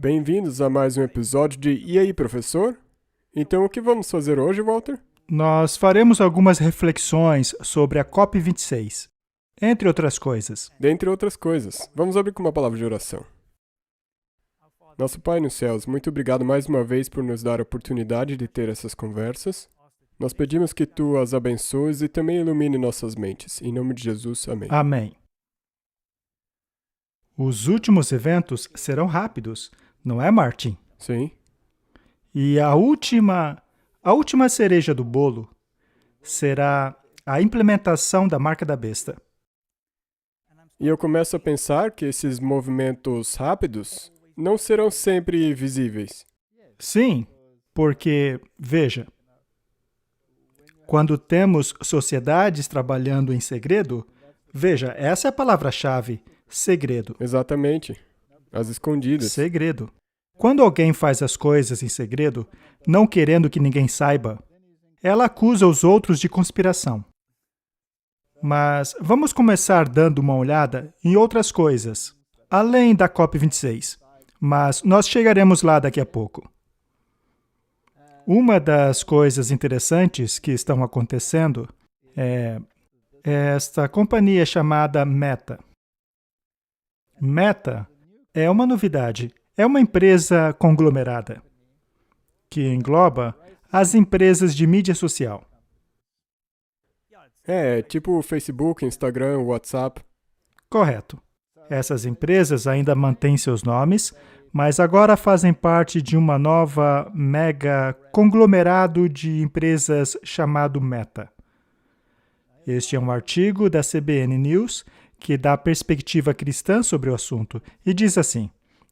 Bem-vindos a mais um episódio de E aí, professor? Então, o que vamos fazer hoje, Walter? Nós faremos algumas reflexões sobre a COP26, entre outras coisas. Dentre outras coisas, vamos abrir com uma palavra de oração. Nosso Pai nos céus, muito obrigado mais uma vez por nos dar a oportunidade de ter essas conversas. Nós pedimos que Tu as abençoes e também ilumine nossas mentes. Em nome de Jesus, amém. Amém. Os últimos eventos serão rápidos, não é, Martin? Sim. E a última cereja do bolo será a implementação da marca da besta. E eu começo a pensar que esses movimentos rápidos não serão sempre visíveis. Sim, porque, veja, quando temos sociedades trabalhando em segredo, veja, essa é a palavra-chave, segredo. Exatamente. As escondidas. Segredo. Quando alguém faz as coisas em segredo, não querendo que ninguém saiba, ela acusa os outros de conspiração. Mas vamos começar dando uma olhada em outras coisas, além da COP26. Mas nós chegaremos lá daqui a pouco. Uma das coisas interessantes que estão acontecendo é esta companhia chamada Meta. Meta é uma novidade. É uma empresa conglomerada que engloba as empresas de mídia social. Tipo o Facebook, Instagram, WhatsApp. Correto. Essas empresas ainda mantêm seus nomes, mas agora fazem parte de uma nova mega conglomerado de empresas chamado Meta. Este é um artigo da CBN News que dá perspectiva cristã sobre o assunto e diz assim: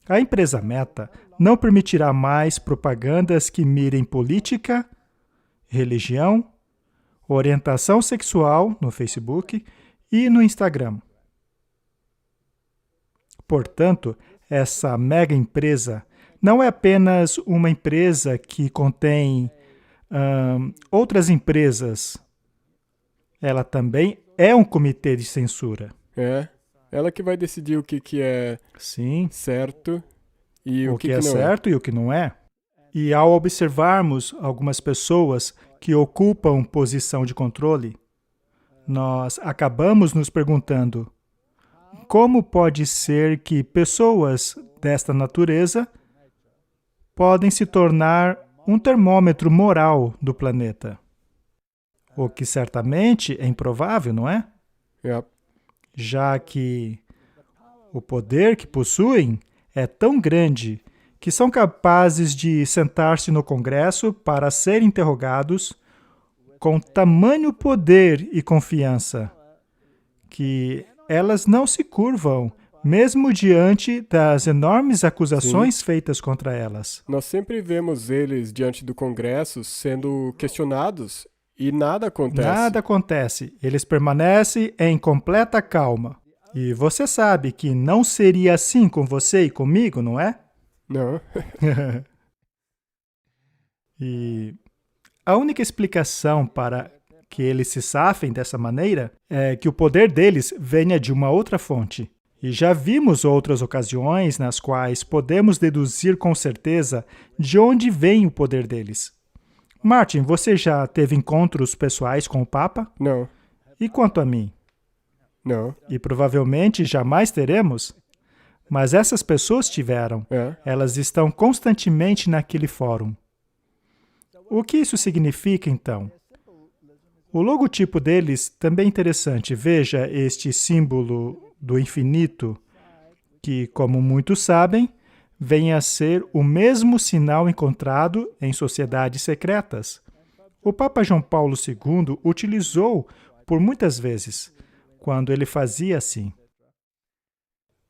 a empresa Meta não permitirá mais propagandas que mirem política, religião, orientação sexual no Facebook e no Instagram. Portanto, essa mega empresa não é apenas uma empresa que contém outras empresas. Ela também é um comitê de censura. Ela que vai decidir o que é Sim, certo e o que é não certo e o que não é. E ao observarmos algumas pessoas que ocupam posição de controle, nós acabamos nos perguntando: como pode ser que pessoas desta natureza podem se tornar um termômetro moral do planeta? O que certamente é improvável, não é? Já que o poder que possuem é tão grande que são capazes de sentar-se no Congresso para serem interrogados com tamanho poder e confiança que elas não se curvam, mesmo diante das enormes acusações feitas contra elas. Nós sempre vemos eles diante do Congresso sendo questionados e nada acontece. Nada acontece. Eles permanecem em completa calma. E você sabe que não seria assim com você e comigo, não é? Não. E a única explicação para que eles se safem dessa maneira é que o poder deles venha de uma outra fonte. E já vimos outras ocasiões nas quais podemos deduzir com certeza de onde vem o poder deles. Martin, você já teve encontros pessoais com o Papa? Não. E quanto a mim? Não. E provavelmente jamais teremos? Mas essas pessoas tiveram. Elas estão constantemente naquele fórum. O que isso significa, então? O logotipo deles também é interessante. Veja este símbolo do infinito, que, como muitos sabem, vem a ser o mesmo sinal encontrado em sociedades secretas. O Papa João Paulo II utilizou por muitas vezes, quando ele fazia assim.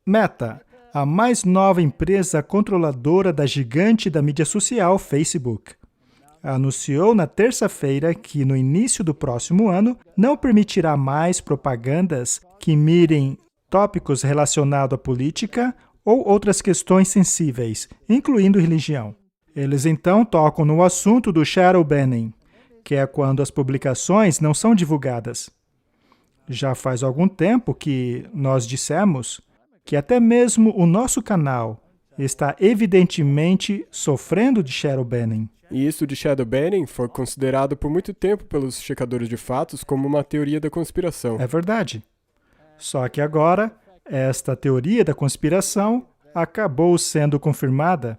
Meta, a mais nova empresa controladora da gigante da mídia social Facebook, anunciou na terça-feira que, no início do próximo ano, não permitirá mais propagandas que mirem tópicos relacionados à política ou outras questões sensíveis, incluindo religião. Eles então tocam no assunto do shadow banning, que é quando as publicações não são divulgadas. Já faz algum tempo que nós dissemos que até mesmo o nosso canal está evidentemente sofrendo de shadow banning. E isso de shadow banning foi considerado por muito tempo pelos checadores de fatos como uma teoria da conspiração. É verdade. Só que agora, esta teoria da conspiração acabou sendo confirmada,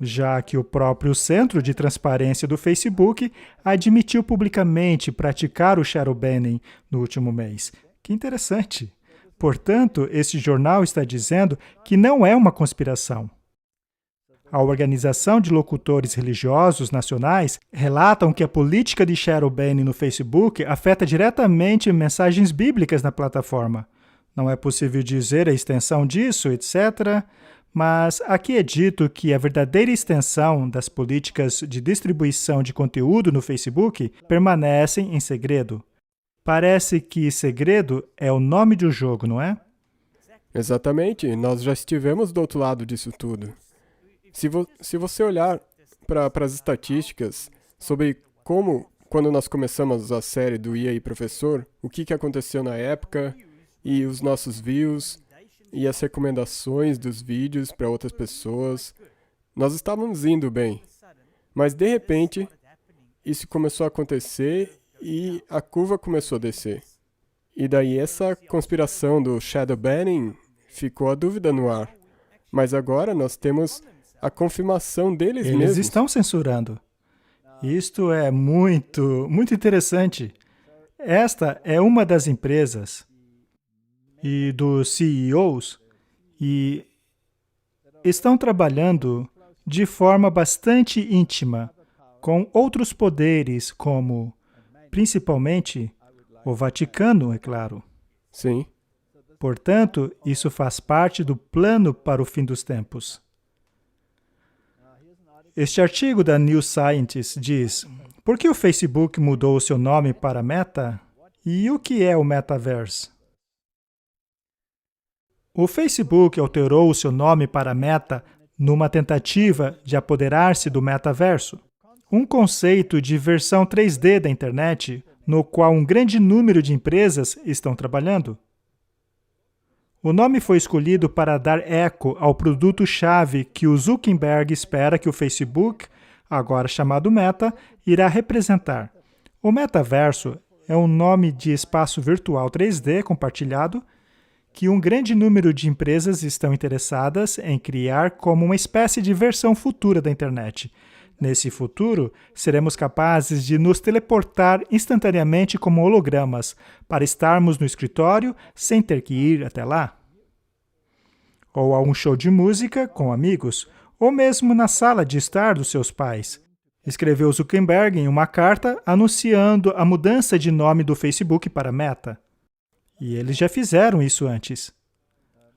já que o próprio Centro de Transparência do Facebook admitiu publicamente praticar o shadow banning no último mês. Que interessante! Portanto, este jornal está dizendo que não é uma conspiração. A Organização de Locutores Religiosos Nacionais relatam que a política de shadow banning no Facebook afeta diretamente mensagens bíblicas na plataforma. Não é possível dizer a extensão disso, etc., mas aqui é dito que a verdadeira extensão das políticas de distribuição de conteúdo no Facebook permanecem em segredo. Parece que segredo é o nome do jogo, não é? Exatamente, nós já estivemos do outro lado disso tudo. Se você olhar para as estatísticas sobre como, quando nós começamos a série do E aí, Professor, o que aconteceu na época, e os nossos views, e as recomendações dos vídeos para outras pessoas, nós estávamos indo bem. Mas, de repente, isso começou a acontecer e a curva começou a descer. E daí essa conspiração do shadow banning ficou a dúvida no ar. Mas agora nós temos a confirmação deles mesmos. Eles estão censurando. Isto é muito interessante. Esta é uma das empresas e dos CEOs e estão trabalhando de forma bastante íntima com outros poderes, como principalmente o Vaticano, é claro. Sim. Portanto, isso faz parte do plano para o fim dos tempos. Este artigo da New Scientist diz: por que o Facebook mudou o seu nome para Meta? E o que é o Metaverse? O Facebook alterou o seu nome para Meta numa tentativa de apoderar-se do metaverso, um conceito de versão 3D da internet no qual um grande número de empresas estão trabalhando. O nome foi escolhido para dar eco ao produto-chave que o Zuckerberg espera que o Facebook, agora chamado Meta, irá representar. O metaverso é um nome de espaço virtual 3D compartilhado que um grande número de empresas estão interessadas em criar como uma espécie de versão futura da internet. Nesse futuro, seremos capazes de nos teleportar instantaneamente como hologramas para estarmos no escritório sem ter que ir até lá. Ou a um show de música com amigos, ou mesmo na sala de estar dos seus pais. Escreveu Zuckerberg em uma carta anunciando a mudança de nome do Facebook para Meta. E eles já fizeram isso antes.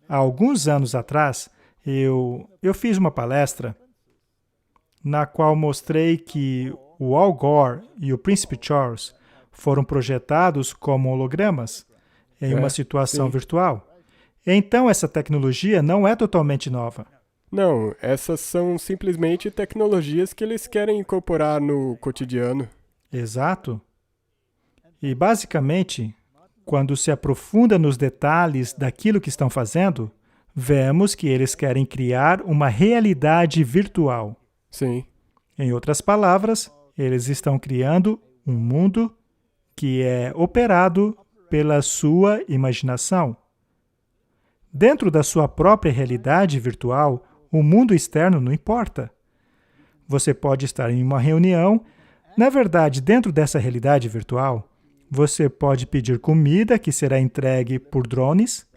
Há alguns anos atrás, eu fiz uma palestra na qual mostrei que o Al Gore e o Príncipe Charles foram projetados como hologramas em uma situação virtual. Então, essa tecnologia não é totalmente nova. Não, essas são simplesmente tecnologias que eles querem incorporar no cotidiano. Exato. E, basicamente, quando se aprofunda nos detalhes daquilo que estão fazendo, vemos que eles querem criar uma realidade virtual. Sim. Em outras palavras, eles estão criando um mundo que é operado pela sua imaginação. Dentro da sua própria realidade virtual, o mundo externo não importa. Você pode estar em uma reunião. Na verdade, dentro dessa realidade virtual, você pode pedir comida que será entregue por drones.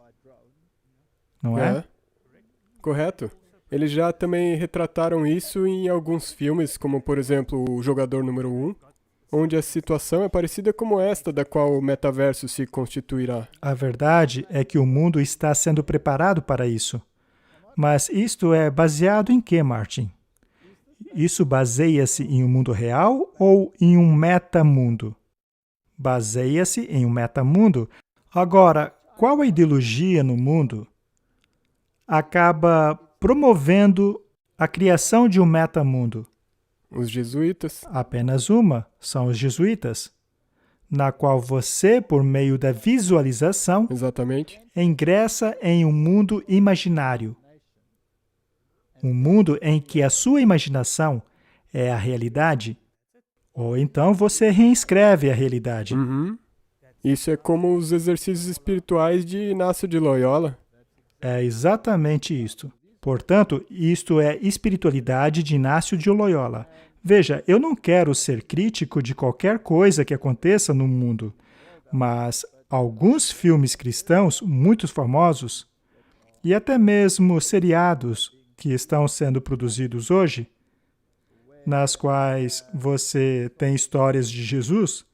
Não é? Correto. Eles já também retrataram isso em alguns filmes, como, por exemplo, O Jogador Número 1, onde a situação é parecida como esta da qual o metaverso se constituirá. A verdade é que o mundo está sendo preparado para isso. Mas isto é baseado em quê, Martin? Isso baseia-se em um mundo real ou em um metamundo? Baseia-se em um metamundo. Agora, qual a ideologia no mundo acaba promovendo a criação de um metamundo? Os jesuítas. Apenas uma, são os jesuítas, na qual você, por meio da visualização, Exatamente. ingressa em um mundo imaginário. Um mundo em que a sua imaginação é a realidade, ou então você reescreve a realidade. Uhum. Isso é como os exercícios espirituais de Inácio de Loyola. É exatamente isto. Portanto, isto é espiritualidade de Inácio de Loyola. Veja, eu não quero ser crítico de qualquer coisa que aconteça no mundo, mas alguns filmes cristãos muito famosos, e até mesmo seriados que estão sendo produzidos hoje, nas quais você tem histórias de Jesus,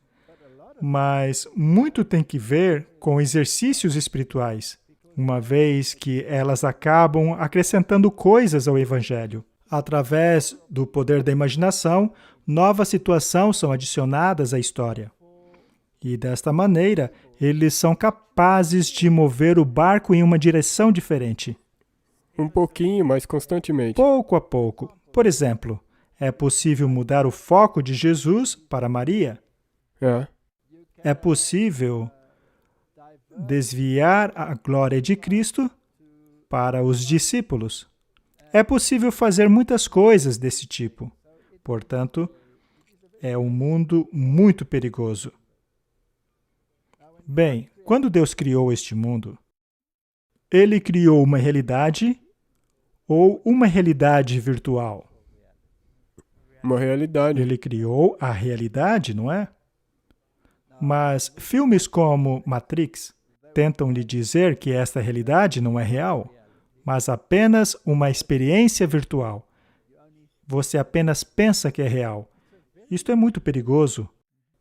mas muito tem que ver com exercícios espirituais, uma vez que elas acabam acrescentando coisas ao Evangelho. Através do poder da imaginação, novas situações são adicionadas à história. E desta maneira, eles são capazes de mover o barco em uma direção diferente. Um pouquinho, mas constantemente. Pouco a pouco. Por exemplo, é possível mudar o foco de Jesus para Maria. É. É possível desviar a glória de Cristo para os discípulos. É possível fazer muitas coisas desse tipo. Portanto, é um mundo muito perigoso. Bem, quando Deus criou este mundo, Ele criou uma realidade ou uma realidade virtual? Uma realidade. Ele criou a realidade, não é? Mas filmes como Matrix tentam lhe dizer que esta realidade não é real, mas apenas uma experiência virtual. Você apenas pensa que é real. Isto é muito perigoso.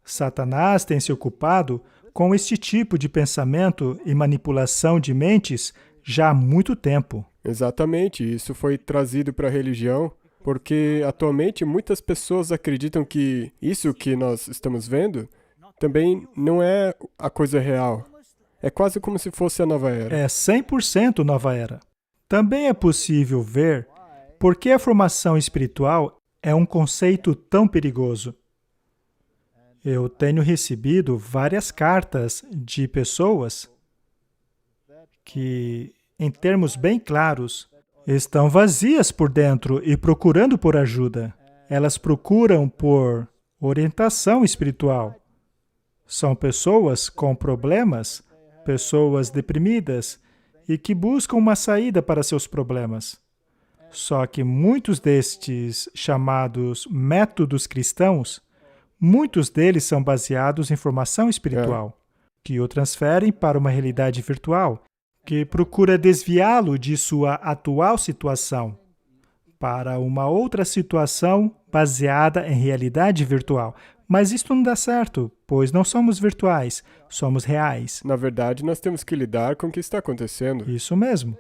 Satanás tem se ocupado com este tipo de pensamento e manipulação de mentes já há muito tempo. Exatamente, isso foi trazido para a religião, porque atualmente muitas pessoas acreditam que isso que nós estamos vendo também não é a coisa real. É quase como se fosse a nova era. É 100% nova era. Também é possível ver por que a formação espiritual é um conceito tão perigoso. Eu tenho recebido várias cartas de pessoas que, em termos bem claros, estão vazias por dentro e procurando por ajuda. Elas procuram por orientação espiritual. São pessoas com problemas, pessoas deprimidas e que buscam uma saída para seus problemas. Só que muitos destes chamados métodos cristãos, muitos deles são baseados em formação espiritual, que o transferem para uma realidade virtual, que procura desviá-lo de sua atual situação para uma outra situação baseada em realidade virtual. Mas isto não dá certo, pois não somos virtuais, somos reais. Na verdade, nós temos que lidar com o que está acontecendo. Isso mesmo.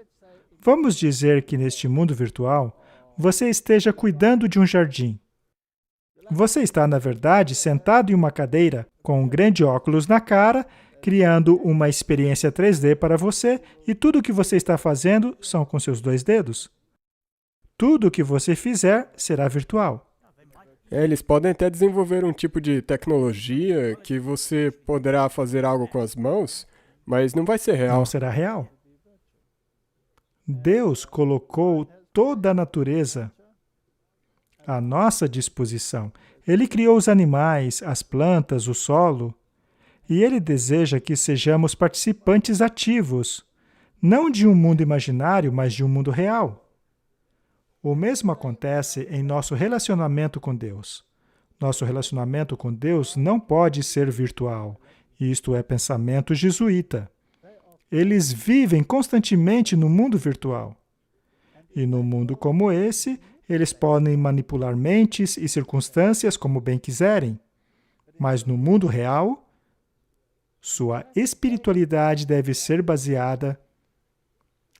Vamos dizer que neste mundo virtual, você esteja cuidando de um jardim. Você está, na verdade, sentado em uma cadeira, com um grande óculos na cara, criando uma experiência 3D para você, e tudo o que você está fazendo são com seus 2 dedos. Tudo o que você fizer será virtual. Eles podem até desenvolver um tipo de tecnologia que você poderá fazer algo com as mãos, mas não vai ser real. Não será real. Deus colocou toda a natureza à nossa disposição. Ele criou os animais, as plantas, o solo, e Ele deseja que sejamos participantes ativos, não de um mundo imaginário, mas de um mundo real. O mesmo acontece em nosso relacionamento com Deus. Nosso relacionamento com Deus não pode ser virtual. Isto é pensamento jesuíta. Eles vivem constantemente no mundo virtual. E no mundo como esse, eles podem manipular mentes e circunstâncias como bem quiserem. Mas no mundo real, sua espiritualidade deve ser baseada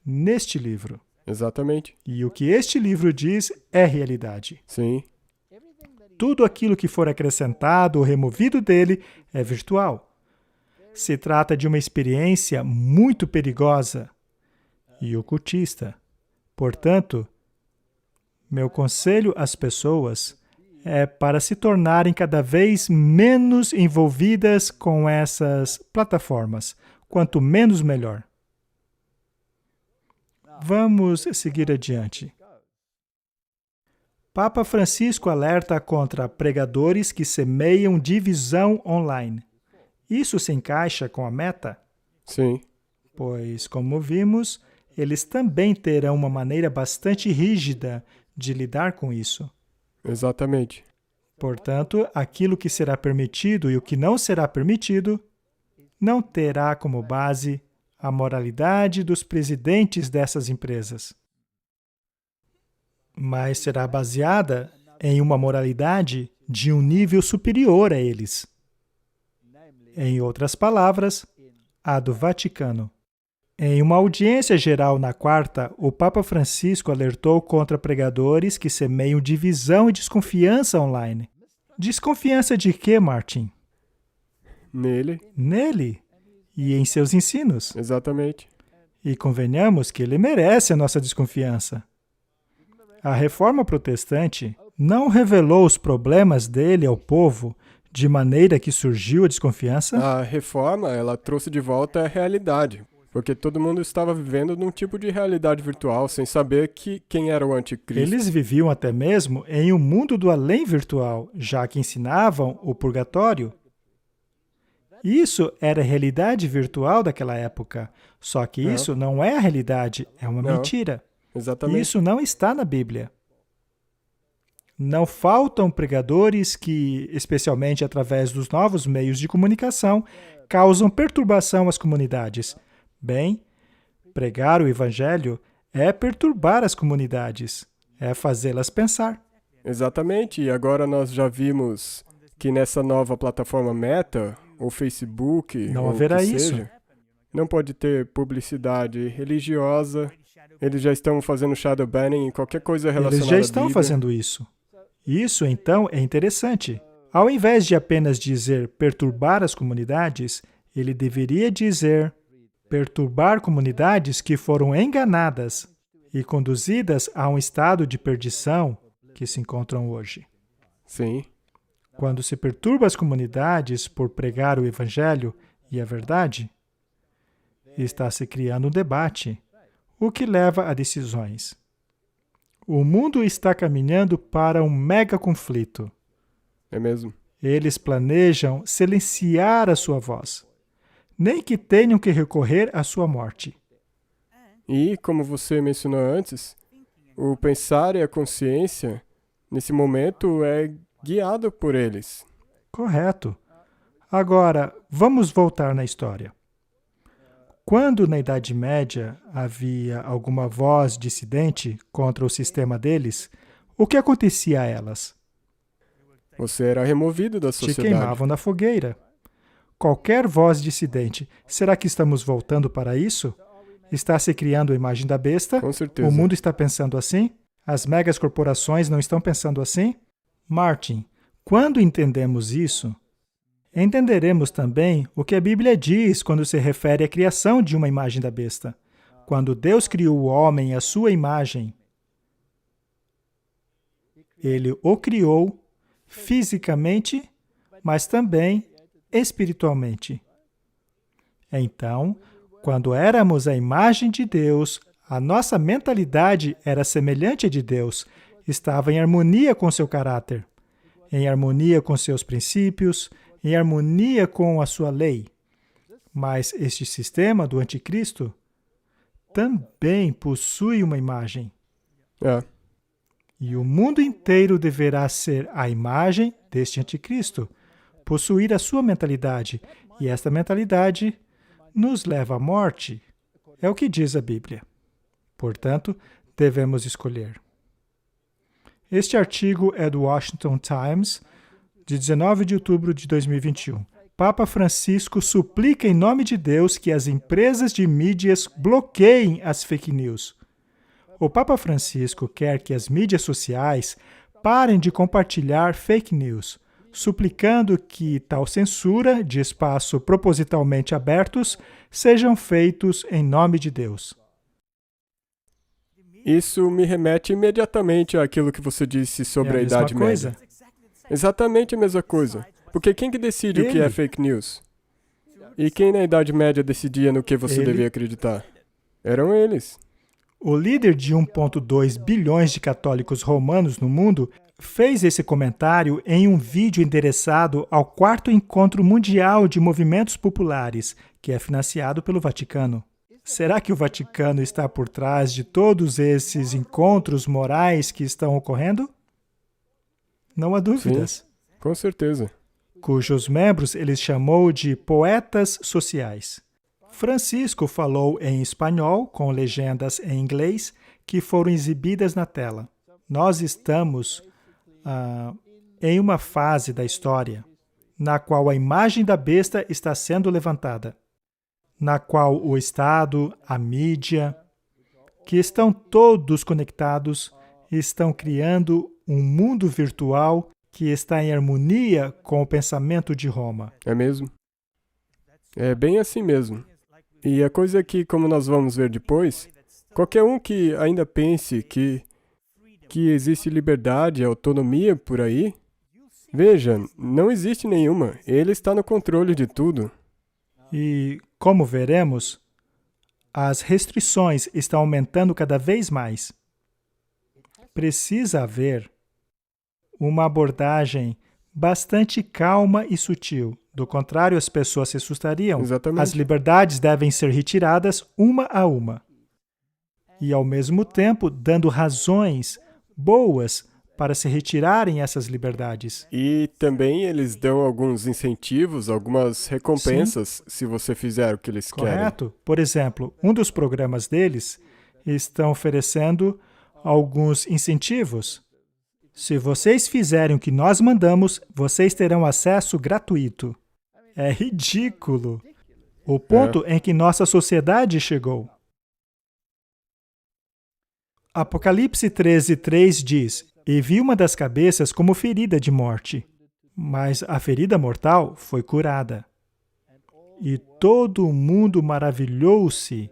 neste livro. Exatamente. E o que este livro diz é realidade. Sim. Tudo aquilo que for acrescentado ou removido dele é virtual. Se trata de uma experiência muito perigosa e ocultista. Portanto, meu conselho às pessoas é para se tornarem cada vez menos envolvidas com essas plataformas. Quanto menos, melhor. Vamos seguir adiante. Papa Francisco alerta contra pregadores que semeiam divisão online. Isso se encaixa com a meta? Sim. Pois, como vimos, eles também terão uma maneira bastante rígida de lidar com isso. Exatamente. Portanto, aquilo que será permitido e o que não será permitido não terá como base a moralidade dos presidentes dessas empresas, mas será baseada em uma moralidade de um nível superior a eles. Em outras palavras, a do Vaticano. Em uma audiência geral na quarta, o Papa Francisco alertou contra pregadores que semeiam divisão e desconfiança online. Desconfiança de quê, Martin? Nele. Nele e em seus ensinos. Exatamente. E convenhamos que ele merece a nossa desconfiança. A Reforma Protestante não revelou os problemas dele ao povo de maneira que surgiu a desconfiança? A reforma, ela trouxe de volta a realidade, porque todo mundo estava vivendo num tipo de realidade virtual, sem saber quem era o anticristo. Eles viviam até mesmo em um mundo do além virtual, já que ensinavam o purgatório. Isso era a realidade virtual daquela época, só que isso não é a realidade, é uma mentira. Exatamente. Isso não está na Bíblia. Não faltam pregadores que, especialmente através dos novos meios de comunicação, causam perturbação às comunidades. Bem, pregar o Evangelho é perturbar as comunidades, é fazê-las pensar. Exatamente, e agora nós já vimos que nessa nova plataforma Meta, ou Facebook, Não ou haverá que isso. seja, não pode ter publicidade religiosa. Eles já estão fazendo shadow banning em qualquer coisa relacionada Eles já à estão Bíblia. fazendo isso. Isso, então, é interessante. Ao invés de apenas dizer perturbar as comunidades, ele deveria dizer perturbar comunidades que foram enganadas e conduzidas a um estado de perdição que se encontram hoje. Sim, Quando se perturba as comunidades por pregar o Evangelho e a verdade, está se criando um debate, o que leva a decisões. O mundo está caminhando para um mega conflito. é mesmo. Eles planejam silenciar a sua voz, nem que tenham que recorrer à sua morte. E, como você mencionou antes, o pensar e a consciência, nesse momento, é guiado por eles. Correto. Agora, vamos voltar na história. Quando na Idade Média havia alguma voz dissidente contra o sistema deles, o que acontecia a elas? Você era removido da Te sociedade. queimavam na fogueira. Qualquer voz dissidente, será que estamos voltando para isso? Está se criando a imagem da besta? Com certeza. O mundo está pensando assim? As megas corporações não estão pensando assim? Martin, quando entendemos isso, entenderemos também o que a Bíblia diz quando se refere à criação de uma imagem da besta. Quando Deus criou o homem à sua imagem, Ele o criou fisicamente, mas também espiritualmente. Então, quando éramos a imagem de Deus, a nossa mentalidade era semelhante à de Deus, estava em harmonia com seu caráter, em harmonia com seus princípios, em harmonia com a sua lei. Mas este sistema do anticristo também possui uma imagem. É, E o mundo inteiro deverá ser a imagem deste anticristo, possuir a sua mentalidade. E esta mentalidade nos leva à morte. É o que diz a Bíblia. Portanto, devemos escolher. Este artigo é do Washington Times, de 19 de outubro de 2021. Papa Francisco suplica em nome de Deus que as empresas de mídias bloqueiem as fake news. O Papa Francisco quer que as mídias sociais parem de compartilhar fake news, suplicando que tal censura de espaço propositalmente abertos sejam feitos em nome de Deus. isso me remete imediatamente àquilo que você disse sobre É a a mesma Idade coisa. Média. Exatamente a mesma coisa. Porque quem que decide o que é Ele. fake news? E quem na Idade Média decidia no que você Ele. devia acreditar? Eram eles. O líder de 1,2 bilhões de católicos romanos no mundo fez esse comentário em um vídeo endereçado ao 4º Encontro Mundial de Movimentos Populares, que é financiado pelo Vaticano. Será que o Vaticano está por trás de todos esses encontros morais que estão ocorrendo? Não há dúvidas. Sim, com certeza. Cujos membros ele chamou de poetas sociais. Francisco falou em espanhol, com legendas em inglês, que foram exibidas na tela. Nós estamos em uma fase da história na qual a imagem da besta está sendo levantada, na qual o Estado, a mídia, que estão todos conectados, estão criando um mundo virtual que está em harmonia com o pensamento de Roma. É mesmo? É bem assim mesmo. E a coisa é que, como nós vamos ver depois, qualquer um que ainda pense que existe liberdade e autonomia por aí, veja, não existe nenhuma. Ele está no controle de tudo. E, como veremos, as restrições estão aumentando cada vez mais. Precisa haver uma abordagem bastante calma e sutil. Do contrário, as pessoas se assustariam. Exatamente. As liberdades devem ser retiradas uma a uma. E, ao mesmo tempo, dando razões boas para se retirarem essas liberdades. E também eles dão alguns incentivos, algumas recompensas, se você fizer o que eles querem. Correto? Por exemplo, um dos programas deles estão oferecendo alguns incentivos. Se vocês fizerem o que nós mandamos, vocês terão acesso gratuito. É ridículo o ponto em que nossa sociedade chegou. Apocalipse 13:3 diz: "E vi uma das cabeças como ferida de morte, mas a ferida mortal foi curada. E todo o mundo maravilhou-se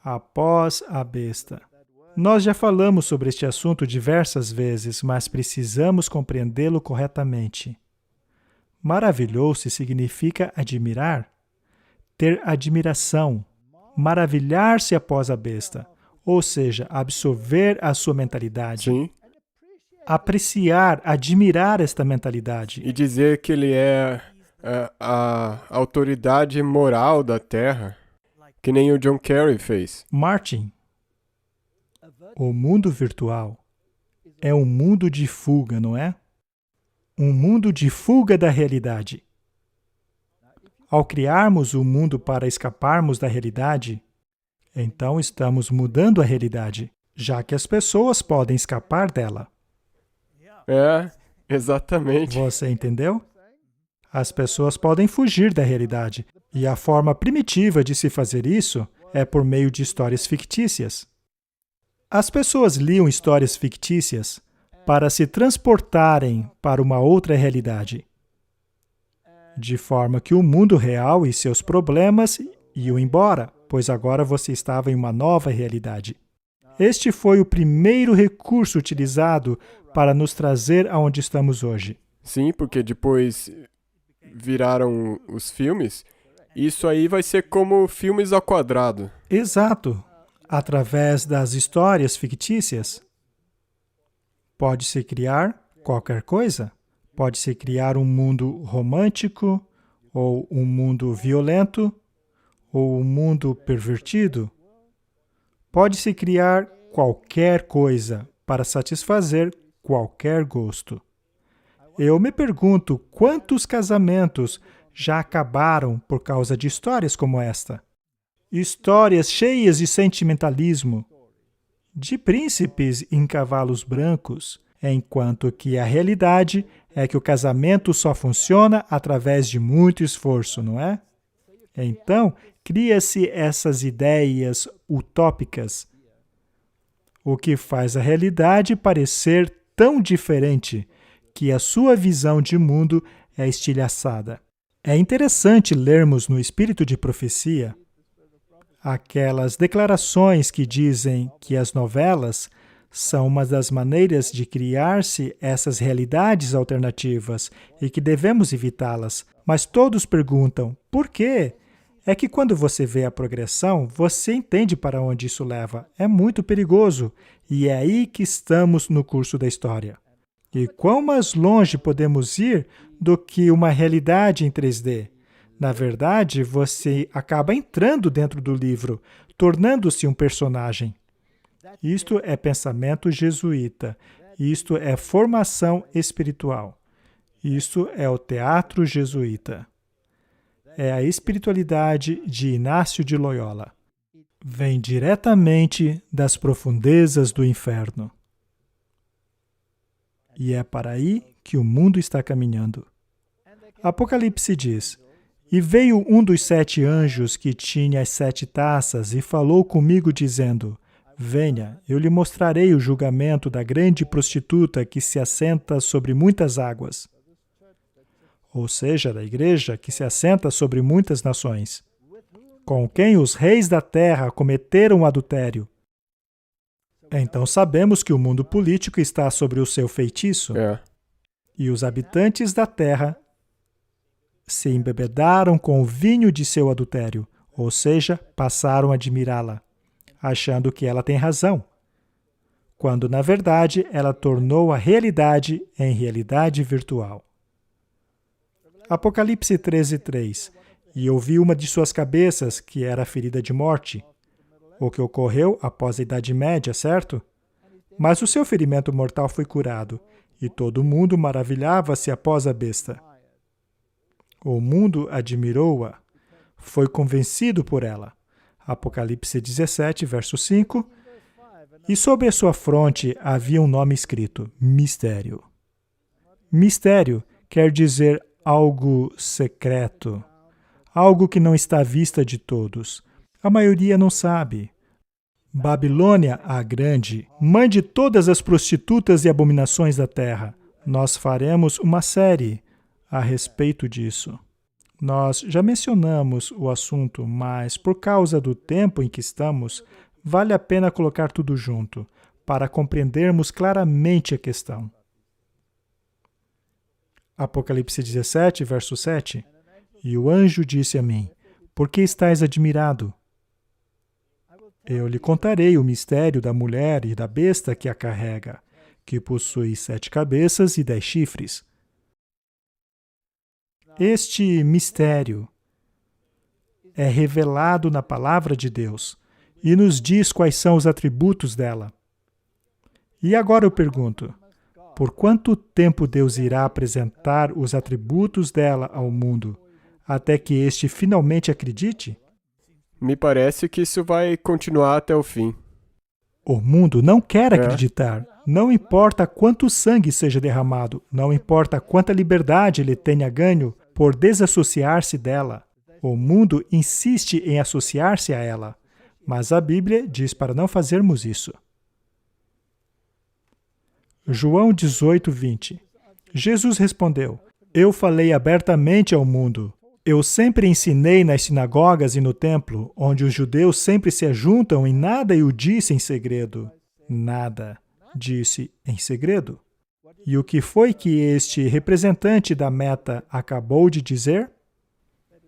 após a besta." Nós já falamos sobre este assunto diversas vezes, mas precisamos compreendê-lo corretamente. Maravilhou-se significa admirar, ter admiração, maravilhar-se após a besta, ou seja, absorver a sua mentalidade. Sim. Apreciar, admirar esta mentalidade. E dizer que ele é a autoridade moral da Terra, que nem o John Kerry fez. Martin, o mundo virtual é um mundo de fuga, não é? Um mundo de fuga da realidade. Ao criarmos o mundo para escaparmos da realidade, então estamos mudando a realidade, já que as pessoas podem escapar dela. É, exatamente. Você entendeu? As pessoas podem fugir da realidade, e a forma primitiva de se fazer isso é por meio de histórias fictícias. As pessoas liam histórias fictícias para se transportarem para uma outra realidade, de forma que o mundo real e seus problemas iam embora, pois agora você estava em uma nova realidade. Este foi o primeiro recurso utilizado para nos trazer aonde estamos hoje. Sim, porque depois viraram os filmes. Isso aí vai ser como filmes ao quadrado. Exato. Através das histórias fictícias, pode-se criar qualquer coisa. Pode-se criar um mundo romântico, ou um mundo violento, ou um mundo pervertido. Pode-se criar qualquer coisa para satisfazer qualquer gosto. Eu me pergunto quantos casamentos já acabaram por causa de histórias como esta. Histórias cheias de sentimentalismo, de príncipes em cavalos brancos, enquanto que a realidade é que o casamento só funciona através de muito esforço, não é? Então, cria-se essas ideias utópicas, o que faz a realidade parecer tão diferente que a sua visão de mundo é estilhaçada. É interessante lermos no Espírito de Profecia aquelas declarações que dizem que as novelas são uma das maneiras de criar-se essas realidades alternativas e que devemos evitá-las. Mas todos perguntam, por quê? é que quando você vê a progressão, você entende para onde isso leva. É muito perigoso. E é aí que estamos no curso da história. E quão mais longe podemos ir do que uma realidade em 3D? Na verdade, você acaba entrando dentro do livro, tornando-se um personagem. Isto é pensamento jesuíta. Isto é formação espiritual. Isto é o teatro jesuíta. É a espiritualidade de Inácio de Loyola. Vem diretamente das profundezas do inferno. E é para aí que o mundo está caminhando. Apocalipse diz: E veio um dos 7 anjos que tinha as 7 taças e falou comigo dizendo: Venha, eu lhe mostrarei o julgamento da grande prostituta que se assenta sobre muitas águas. Ou seja, da igreja que se assenta sobre muitas nações, com quem os reis da terra cometeram adultério. Então sabemos que o mundo político está sobre o seu feitiço. E os habitantes da terra se embebedaram com o vinho de seu adultério, ou seja, passaram a admirá-la, achando que ela tem razão, quando na verdade ela tornou a realidade em realidade virtual. Apocalipse 13:3. E eu vi uma de suas cabeças, que era ferida de morte, o que ocorreu após a Idade Média, certo? Mas o seu ferimento mortal foi curado, e todo mundo maravilhava-se após a besta. O mundo admirou-a, foi convencido por ela. Apocalipse 17, verso 5. E sobre a sua fronte havia um nome escrito, Mistério. Mistério quer dizer algo secreto, algo que não está à vista de todos. A maioria não sabe. Babilônia, a grande, mãe de todas as prostitutas e abominações da terra. Nós faremos uma série a respeito disso. Nós já mencionamos o assunto, mas por causa do tempo em que estamos, vale a pena colocar tudo junto, para compreendermos claramente a questão. Apocalipse 17, verso 7. E o anjo disse a mim: Por que estás admirado? Eu lhe contarei o mistério da mulher e da besta que a carrega, que possui 7 cabeças e 10 chifres. Este mistério é revelado na palavra de Deus e nos diz quais são os atributos dela. E agora eu pergunto, por quanto tempo Deus irá apresentar os atributos dela ao mundo, até que este finalmente acredite? Me parece que isso vai continuar até o fim. O mundo não quer acreditar. Não importa quanto sangue seja derramado, não importa quanta liberdade ele tenha ganho por desassociar-se dela. O mundo insiste em associar-se a ela, mas a Bíblia diz para não fazermos isso. João 18, 20. Jesus respondeu: Eu falei abertamente ao mundo. Eu sempre ensinei nas sinagogas e no templo, onde os judeus sempre se ajuntam, e nada eu disse em segredo. Nada disse em segredo. E o que foi que este representante da Meta acabou de dizer?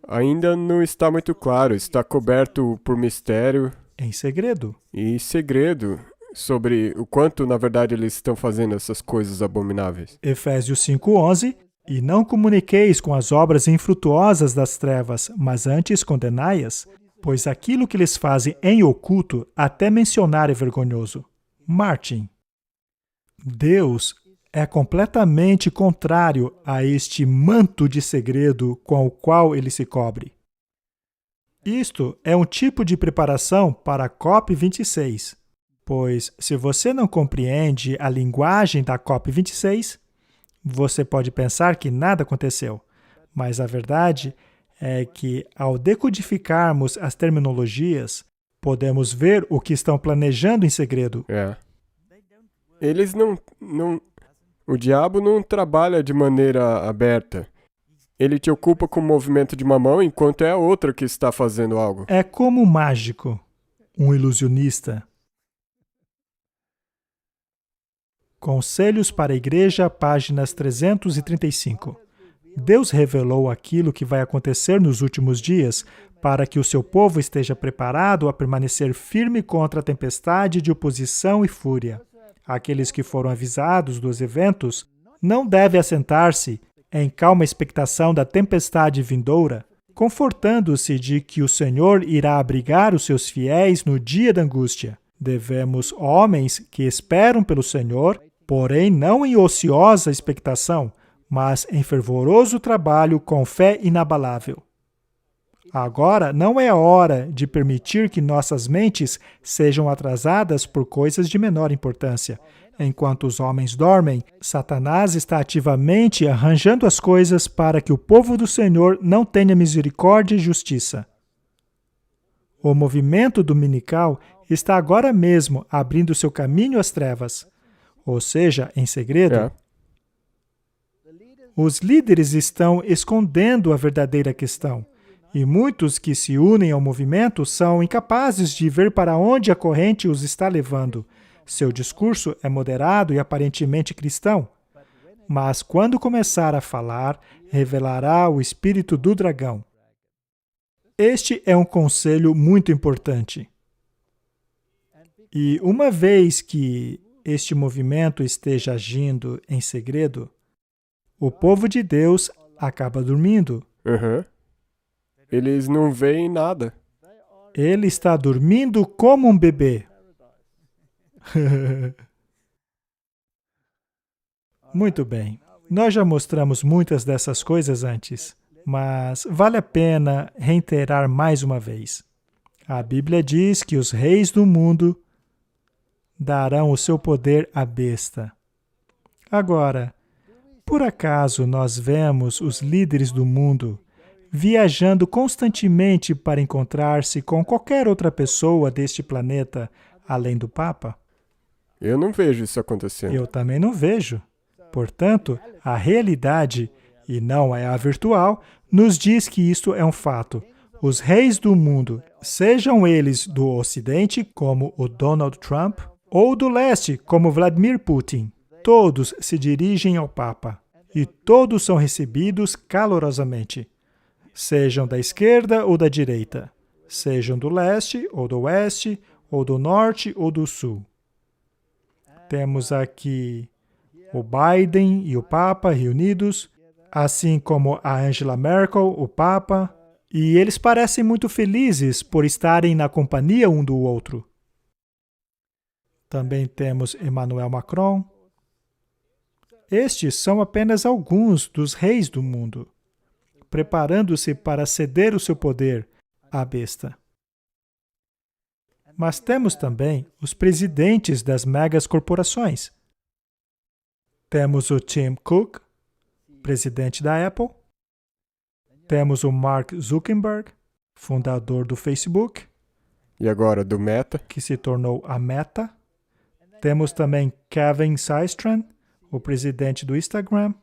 Ainda não está muito claro, está coberto por mistério Em segredo. e segredo sobre o quanto, na verdade, eles estão fazendo essas coisas abomináveis. Efésios 5:11. E não comuniqueis com as obras infrutuosas das trevas, mas antes condenai-as, pois aquilo que eles fazem em oculto, até mencionar é vergonhoso. Martin. Deus é completamente contrário a este manto de segredo com o qual ele se cobre. Isto é um tipo de preparação para a COP26, pois se você não compreende a linguagem da COP26, você pode pensar que nada aconteceu, mas a verdade é que, ao decodificarmos as terminologias, podemos ver o que estão planejando em segredo. Eles não... O diabo não trabalha de maneira aberta. Ele te ocupa com o movimento de uma mão, enquanto é a outra que está fazendo algo. É como um mágico, um ilusionista. Conselhos para a Igreja, páginas 335. Deus revelou aquilo que vai acontecer nos últimos dias para que o seu povo esteja preparado a permanecer firme contra a tempestade de oposição e fúria. Aqueles que foram avisados dos eventos não devem assentar-se em calma expectação da tempestade vindoura, confortando-se de que o Senhor irá abrigar os seus fiéis no dia da angústia. Devemos homens que esperam pelo Senhor, porém não em ociosa expectação, mas em fervoroso trabalho com fé inabalável. Agora não é a hora de permitir que nossas mentes sejam atrasadas por coisas de menor importância. Enquanto os homens dormem, Satanás está ativamente arranjando as coisas para que o povo do Senhor não tenha misericórdia e justiça. O movimento dominical está agora mesmo abrindo seu caminho às trevas, ou seja, em segredo. Os líderes estão escondendo a verdadeira questão, e muitos que se unem ao movimento são incapazes de ver para onde a corrente os está levando. Seu discurso é moderado e aparentemente cristão, mas quando começar a falar, revelará o espírito do dragão. Este é um conselho muito importante. E uma vez que este movimento esteja agindo em segredo, o povo de Deus acaba dormindo. Eles não veem nada. Ele está dormindo como um bebê. Muito bem. Nós já mostramos muitas dessas coisas antes, mas vale a pena reiterar mais uma vez. A Bíblia diz que os reis do mundo darão o seu poder à besta. Agora, por acaso nós vemos os líderes do mundo viajando constantemente para encontrar-se com qualquer outra pessoa deste planeta, além do Papa? Eu não vejo isso acontecendo. Eu também não vejo. Portanto, a realidade, e não é a virtual, nos diz que isto é um fato. Os reis do mundo, sejam eles do Ocidente, como o Donald Trump, ou do Leste, como Vladimir Putin, todos se dirigem ao Papa, e todos são recebidos calorosamente. Sejam da esquerda ou da direita, sejam do leste ou do oeste, ou do norte ou do sul. Temos aqui o Biden e o Papa reunidos, assim como a Angela Merkel, o Papa, e eles parecem muito felizes por estarem na companhia um do outro. Também temos Emmanuel Macron. Estes são apenas alguns dos reis do mundo, preparando-se para ceder o seu poder à besta. Mas temos também os presidentes das megas corporações. Temos o Tim Cook, presidente da Apple. Temos o Mark Zuckerberg, fundador do Facebook. E agora do Meta, que se tornou a Meta. Temos também Kevin Systrom, o presidente do Instagram.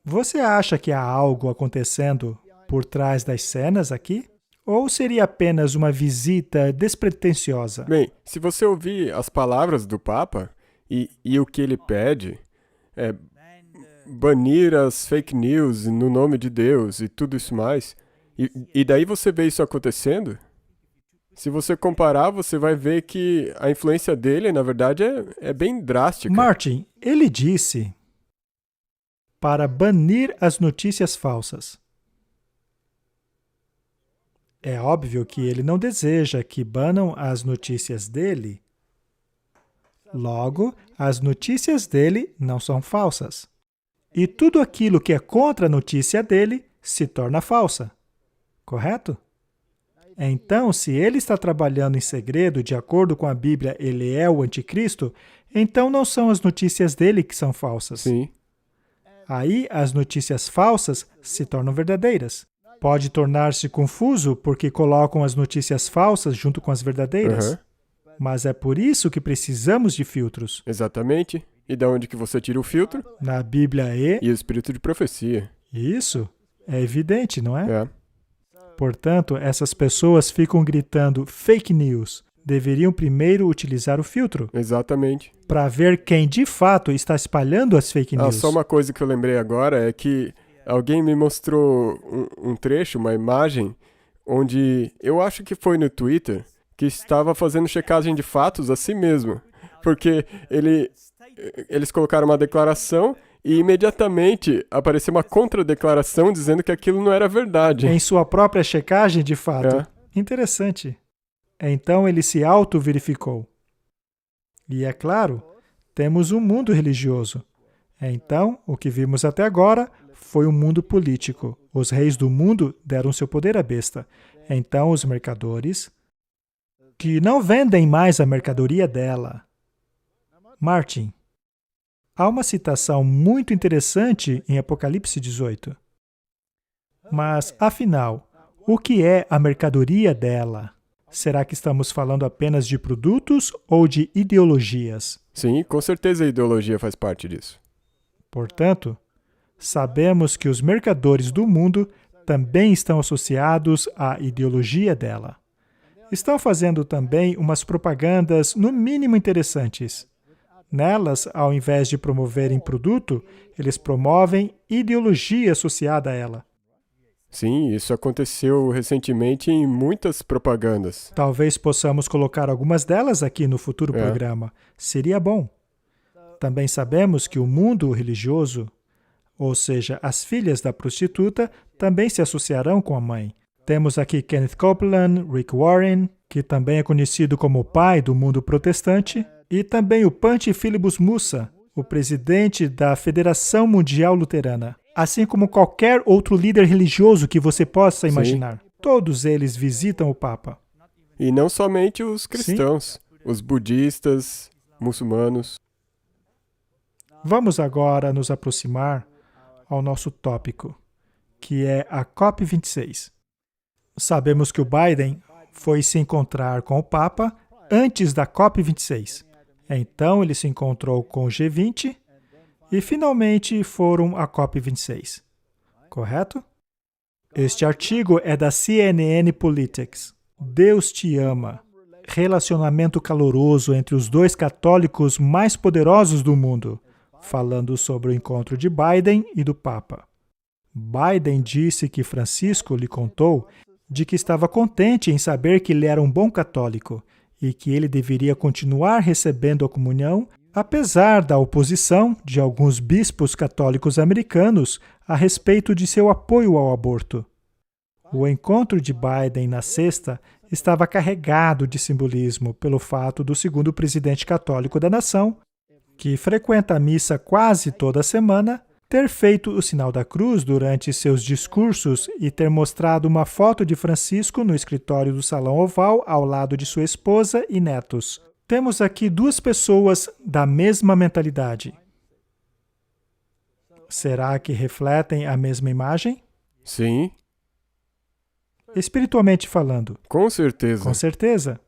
Você acha que há algo acontecendo por trás das cenas aqui? Ou seria apenas uma visita despretensiosa? Bem, se você ouvir as palavras do Papa e o que ele pede, é banir as fake news no nome de Deus e tudo isso mais, e daí você vê isso acontecendo, se você comparar, você vai ver que a influência dele, na verdade, é bem drástica. Martin, ele disse para banir as notícias falsas. É óbvio que ele não deseja que banam as notícias dele. Logo, as notícias dele não são falsas. E tudo aquilo que é contra a notícia dele se torna falsa. Correto? Então, se ele está trabalhando em segredo, de acordo com a Bíblia, ele é o anticristo, então não são as notícias dele que são falsas. Sim. Aí, as notícias falsas se tornam verdadeiras. Pode tornar-se confuso porque colocam as notícias falsas junto com as verdadeiras. Mas é por isso que precisamos de filtros. Exatamente. E da onde que você tira o filtro? Na Bíblia E o espírito de profecia. Isso é evidente, não é? É. Portanto, essas pessoas ficam gritando fake news. deveriam primeiro utilizar o filtro Exatamente. para ver quem de fato está espalhando as fake news. Só uma coisa que eu lembrei agora é que alguém me mostrou um trecho, uma imagem, onde eu acho que foi no Twitter, que estava fazendo checagem de fatos a si mesmo. Porque eles colocaram uma declaração e imediatamente apareceu uma contradeclaração dizendo que aquilo não era verdade. Em sua própria checagem, de fato. É. Interessante. Então ele se auto-verificou. E é claro, temos um mundo religioso. Então, o que vimos até agora foi um mundo político. Os reis do mundo deram seu poder à besta. Então, os mercadores, que não vendem mais a mercadoria dela. Martin, há uma citação muito interessante em Apocalipse 18. Mas, afinal, o que é a mercadoria dela? Será que estamos falando apenas de produtos ou de ideologias? Sim, com certeza a ideologia faz parte disso. Portanto, sabemos que os mercadores do mundo também estão associados à ideologia dela. Estão fazendo também umas propagandas, no mínimo interessantes. Nelas, ao invés de promoverem produto, eles promovem ideologia associada a ela. Sim, isso aconteceu recentemente em muitas propagandas. Talvez possamos colocar algumas delas aqui no futuro programa. Seria bom. Também sabemos que o mundo religioso, ou seja, as filhas da prostituta, também se associarão com a mãe. Temos aqui Kenneth Copeland, Rick Warren, que também é conhecido como o pai do mundo protestante, e também o Panchi Philibus Musa, o presidente da Federação Mundial Luterana, assim como qualquer outro líder religioso que você possa imaginar. Sim. Todos eles visitam o Papa. E não somente os cristãos, os budistas, muçulmanos. Vamos agora nos aproximar ao nosso tópico, que é a COP26. Sabemos que o Biden foi se encontrar com o Papa antes da COP26. Então, ele se encontrou com o G20 e, finalmente, foram à COP26. Correto? Este artigo é da CNN Politics. Deus te ama. Relacionamento caloroso entre os dois católicos mais poderosos do mundo, falando sobre o encontro de Biden e do Papa. Biden disse que Francisco lhe contou de que estava contente em saber que ele era um bom católico e que ele deveria continuar recebendo a comunhão, apesar da oposição de alguns bispos católicos americanos a respeito de seu apoio ao aborto. O encontro de Biden na sexta estava carregado de simbolismo pelo fato do segundo presidente católico da nação, que frequenta a missa quase toda semana, ter feito o sinal da cruz durante seus discursos e ter mostrado uma foto de Francisco no escritório do Salão Oval ao lado de sua esposa e netos. Temos aqui duas pessoas da mesma mentalidade. Será que refletem a mesma imagem? Sim. Espiritualmente falando. Com certeza. Com certeza.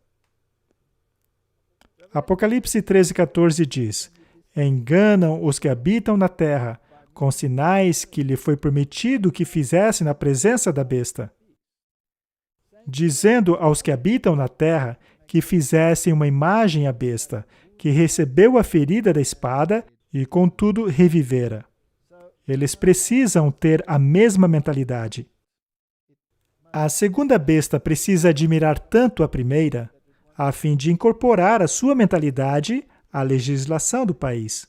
Apocalipse 13:14 diz: enganam os que habitam na terra, com sinais que lhe foi permitido que fizesse na presença da besta, dizendo aos que habitam na terra que fizessem uma imagem à besta, que recebeu a ferida da espada e, contudo, revivera. Eles precisam ter a mesma mentalidade. A segunda besta precisa admirar tanto a primeira, a fim de incorporar a sua mentalidade à legislação do país.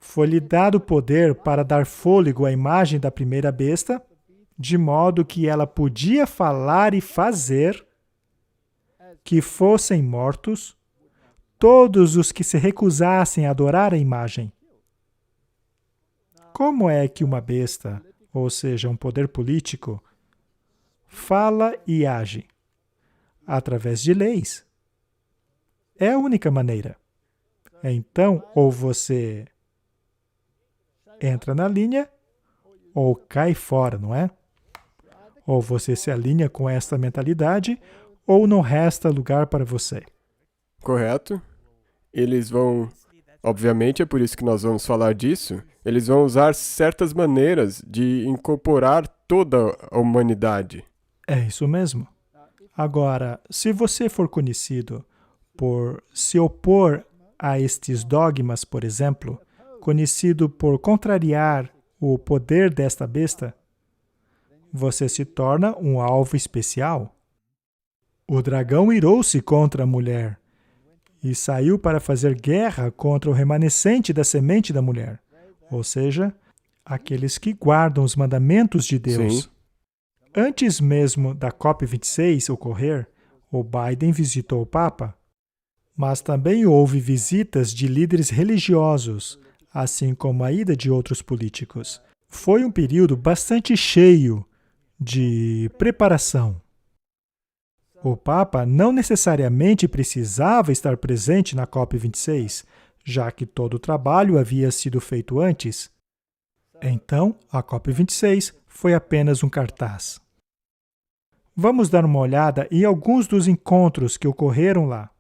Foi-lhe dado poder para dar fôlego à imagem da primeira besta, de modo que ela podia falar e fazer que fossem mortos todos os que se recusassem a adorar a imagem. Como é que uma besta, ou seja, um poder político, fala e age? Através de leis. É a única maneira. Então, ou você entra na linha, ou cai fora, não é? Ou você se alinha com esta mentalidade, ou não resta lugar para você. Correto. Eles vão, obviamente é por isso que nós vamos falar disso, eles vão usar certas maneiras de incorporar toda a humanidade. É isso mesmo. Agora, se você for conhecido por se opor a estes dogmas, por exemplo, conhecido por contrariar o poder desta besta, você se torna um alvo especial. O dragão irou-se contra a mulher e saiu para fazer guerra contra o remanescente da semente da mulher, ou seja, aqueles que guardam os mandamentos de Deus. Sim. Antes mesmo da COP26 ocorrer, o Biden visitou o Papa, mas também houve visitas de líderes religiosos, assim como a ida de outros políticos. Foi um período bastante cheio de preparação. O Papa não necessariamente precisava estar presente na COP26, já que todo o trabalho havia sido feito antes. Então, a COP26 foi apenas um cartaz. Vamos dar uma olhada em alguns dos encontros que ocorreram lá.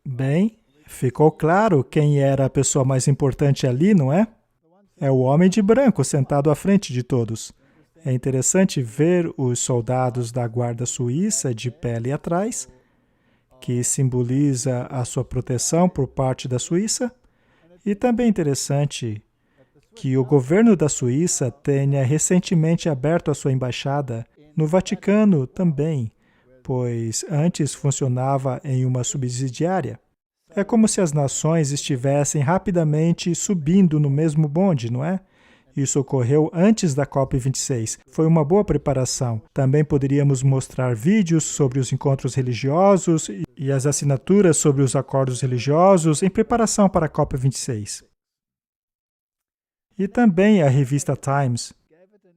Bem, ficou claro quem era a pessoa mais importante ali, não é? É o homem de branco sentado à frente de todos. É interessante ver os soldados da guarda suíça de pele atrás, que simboliza a sua proteção por parte da Suíça, e também interessante que o governo da Suíça tenha recentemente aberto a sua embaixada no Vaticano também, pois antes funcionava em uma subsidiária. É como se as nações estivessem rapidamente subindo no mesmo bonde, não é? Isso ocorreu antes da COP26. Foi uma boa preparação. Também poderíamos mostrar vídeos sobre os encontros religiosos e as assinaturas sobre os acordos religiosos em preparação para a COP26. E também a revista Times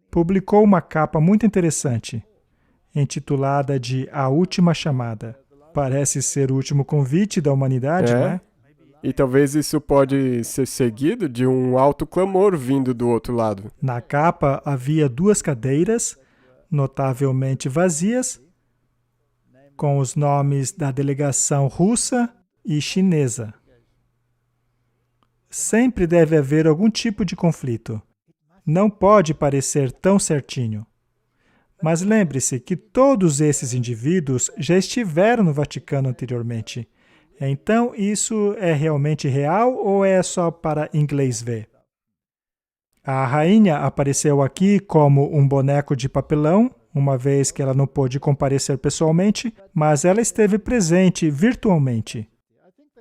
publicou uma capa muito interessante, intitulada de A Última Chamada. Parece ser o último convite da humanidade, não é? E talvez isso pode ser seguido de um alto clamor vindo do outro lado. Na capa havia 2 cadeiras, notavelmente vazias, com os nomes da delegação russa e chinesa. Sempre deve haver algum tipo de conflito. Não pode parecer tão certinho. Mas lembre-se que todos esses indivíduos já estiveram no Vaticano anteriormente. Então, isso é realmente real ou é só para inglês ver? A rainha apareceu aqui como um boneco de papelão, uma vez que ela não pôde comparecer pessoalmente, mas ela esteve presente virtualmente.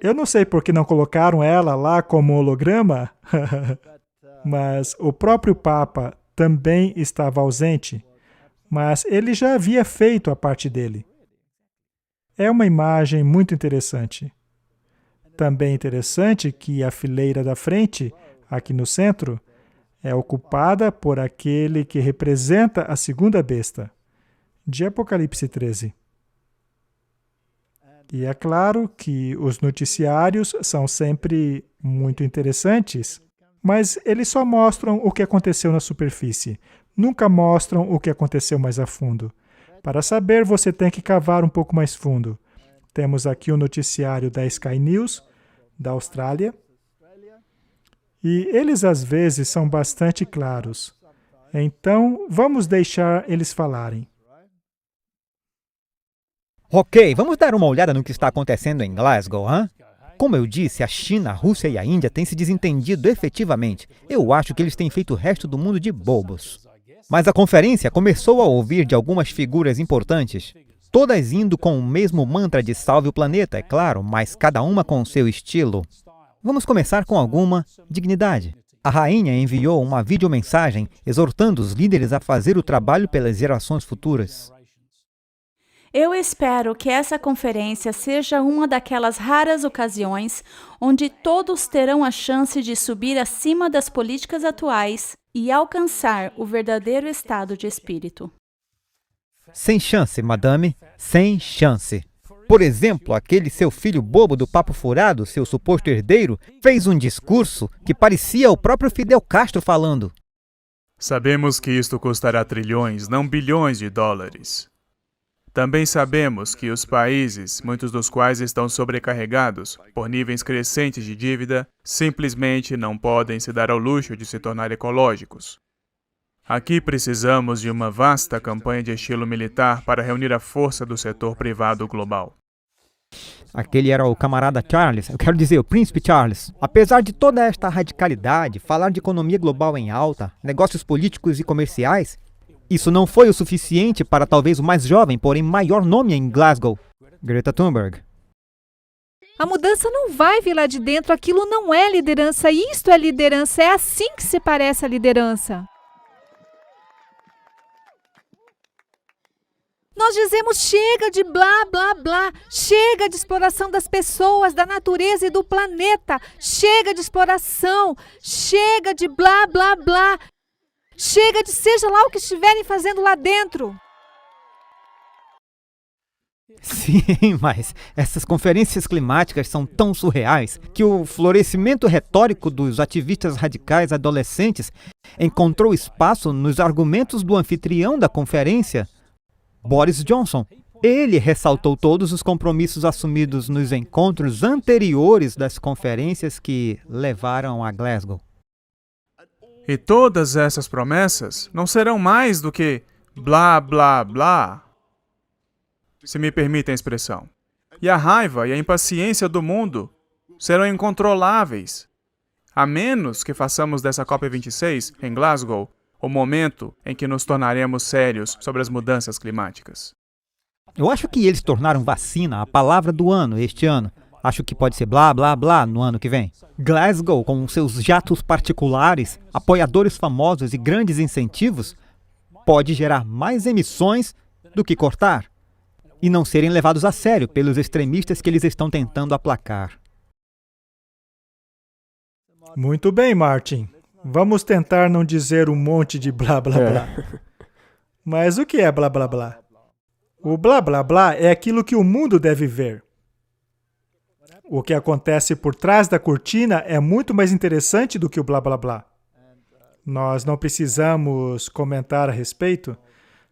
Eu não sei por que não colocaram ela lá como holograma, mas o próprio Papa também estava ausente, mas ele já havia feito a parte dele. É uma imagem muito interessante. Também interessante que a fileira da frente, aqui no centro, é ocupada por aquele que representa a segunda besta, de Apocalipse 13. E é claro que os noticiários são sempre muito interessantes, mas eles só mostram o que aconteceu na superfície, nunca mostram o que aconteceu mais a fundo. Para saber, você tem que cavar um pouco mais fundo. Temos aqui o noticiário da Sky News, da Austrália, e eles às vezes são bastante claros. Então, vamos deixar eles falarem. Ok, vamos dar uma olhada no que está acontecendo em Glasgow, hã? Como eu disse, a China, a Rússia e a Índia têm se desentendido efetivamente. Eu acho que eles têm feito o resto do mundo de bobos. Mas a conferência começou a ouvir de algumas figuras importantes, todas indo com o mesmo mantra de salve o planeta, é claro, mas cada uma com o seu estilo. Vamos começar com alguma dignidade. A rainha enviou uma videomensagem exortando os líderes a fazer o trabalho pelas gerações futuras. Eu espero que essa conferência seja uma daquelas raras ocasiões onde todos terão a chance de subir acima das políticas atuais e alcançar o verdadeiro estado de espírito. Sem chance, madame, sem chance. Por exemplo, aquele seu filho bobo do papo furado, seu suposto herdeiro, fez um discurso que parecia o próprio Fidel Castro falando. Sabemos que isto custará trilhões, não bilhões de dólares. Também sabemos que os países, muitos dos quais estão sobrecarregados por níveis crescentes de dívida, simplesmente não podem se dar ao luxo de se tornar ecológicos. Aqui precisamos de uma vasta campanha de estilo militar para reunir a força do setor privado global. Aquele era o camarada Charles, eu quero dizer, o príncipe Charles. Apesar de toda esta radicalidade, falar de economia global em alta, negócios políticos e comerciais, isso não foi o suficiente para talvez o mais jovem, porém maior nome em Glasgow, Greta Thunberg. A mudança não vai vir lá de dentro, aquilo não é liderança, isto é liderança, é assim que se parece a liderança. Nós dizemos chega de blá, blá, blá, chega de exploração das pessoas, da natureza e do planeta, chega de exploração, chega de blá, blá, blá, chega de seja lá o que estiverem fazendo lá dentro. Sim, mas essas conferências climáticas são tão surreais que o florescimento retórico dos ativistas radicais adolescentes encontrou espaço nos argumentos do anfitrião da conferência, Boris Johnson. Ele ressaltou todos os compromissos assumidos nos encontros anteriores das conferências que levaram a Glasgow. E todas essas promessas não serão mais do que blá, blá, blá, se me permitem a expressão. E a raiva e a impaciência do mundo serão incontroláveis, a menos que façamos dessa COP26, em Glasgow, o momento em que nos tornaremos sérios sobre as mudanças climáticas. Eu acho que eles tornaram vacina a palavra do ano este ano. Acho que pode ser blá, blá, blá no ano que vem. Glasgow, com seus jatos particulares, apoiadores famosos e grandes incentivos, pode gerar mais emissões do que cortar e não serem levados a sério pelos extremistas que eles estão tentando aplacar. Muito bem, Martin. Vamos tentar não dizer um monte de blá, blá, blá. Mas o que é blá, blá, blá? O blá, blá, blá é aquilo que o mundo deve ver. O que acontece por trás da cortina é muito mais interessante do que o blá, blá, blá. Nós não precisamos comentar a respeito.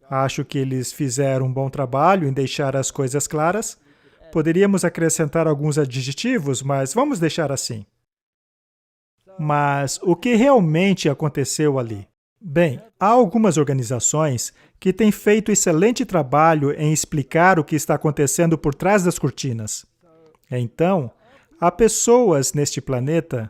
Acho que eles fizeram um bom trabalho em deixar as coisas claras. Poderíamos acrescentar alguns adjetivos, mas vamos deixar assim. Mas o que realmente aconteceu ali? Bem, há algumas organizações que têm feito excelente trabalho em explicar o que está acontecendo por trás das cortinas. Então, há pessoas neste planeta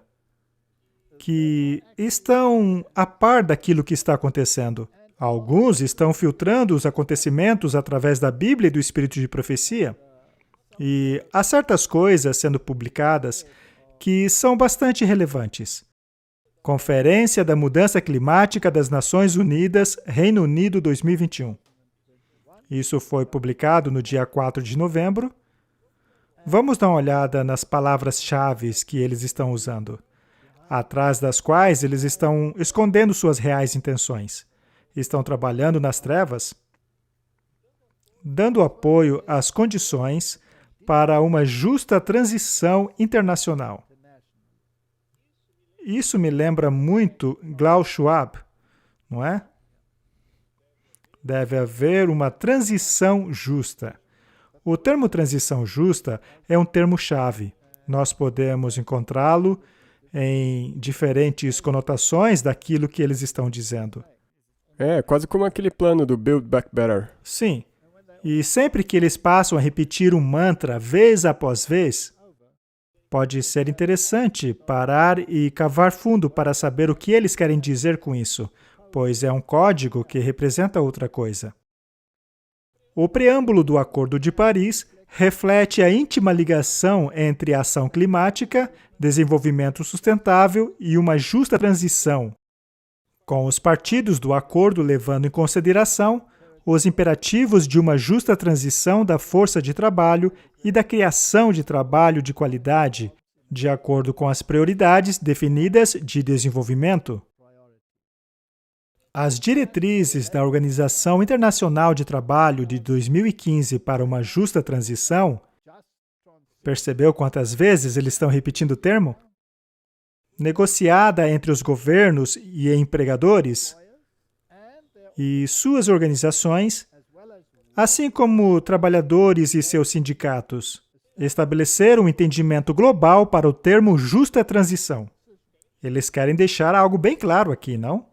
que estão a par daquilo que está acontecendo. Alguns estão filtrando os acontecimentos através da Bíblia e do Espírito de Profecia. E há certas coisas sendo publicadas que são bastante relevantes. Conferência da Mudança Climática das Nações Unidas, Reino Unido 2021. Isso foi publicado no dia 4 de novembro. Vamos dar uma olhada nas palavras-chave que eles estão usando, atrás das quais eles estão escondendo suas reais intenções. Estão trabalhando nas trevas, dando apoio às condições para uma justa transição internacional. Isso me lembra muito Klaus Schwab, não é? Deve haver uma transição justa. O termo transição justa é um termo-chave. Nós podemos encontrá-lo em diferentes conotações daquilo que eles estão dizendo. É, quase como aquele plano do Build Back Better. Sim. E sempre que eles passam a repetir um mantra vez após vez, pode ser interessante parar e cavar fundo para saber o que eles querem dizer com isso, pois é um código que representa outra coisa. O preâmbulo do Acordo de Paris reflete a íntima ligação entre a ação climática, desenvolvimento sustentável e uma justa transição, com os partidos do acordo levando em consideração os imperativos de uma justa transição da força de trabalho e da criação de trabalho de qualidade, de acordo com as prioridades definidas de desenvolvimento. As diretrizes da Organização Internacional de Trabalho de 2015 para uma justa transição, percebeu quantas vezes eles estão repetindo o termo? Negociada entre os governos e empregadores e suas organizações, assim como trabalhadores e seus sindicatos, estabeleceram um entendimento global para o termo justa transição. Eles querem deixar algo bem claro aqui, não?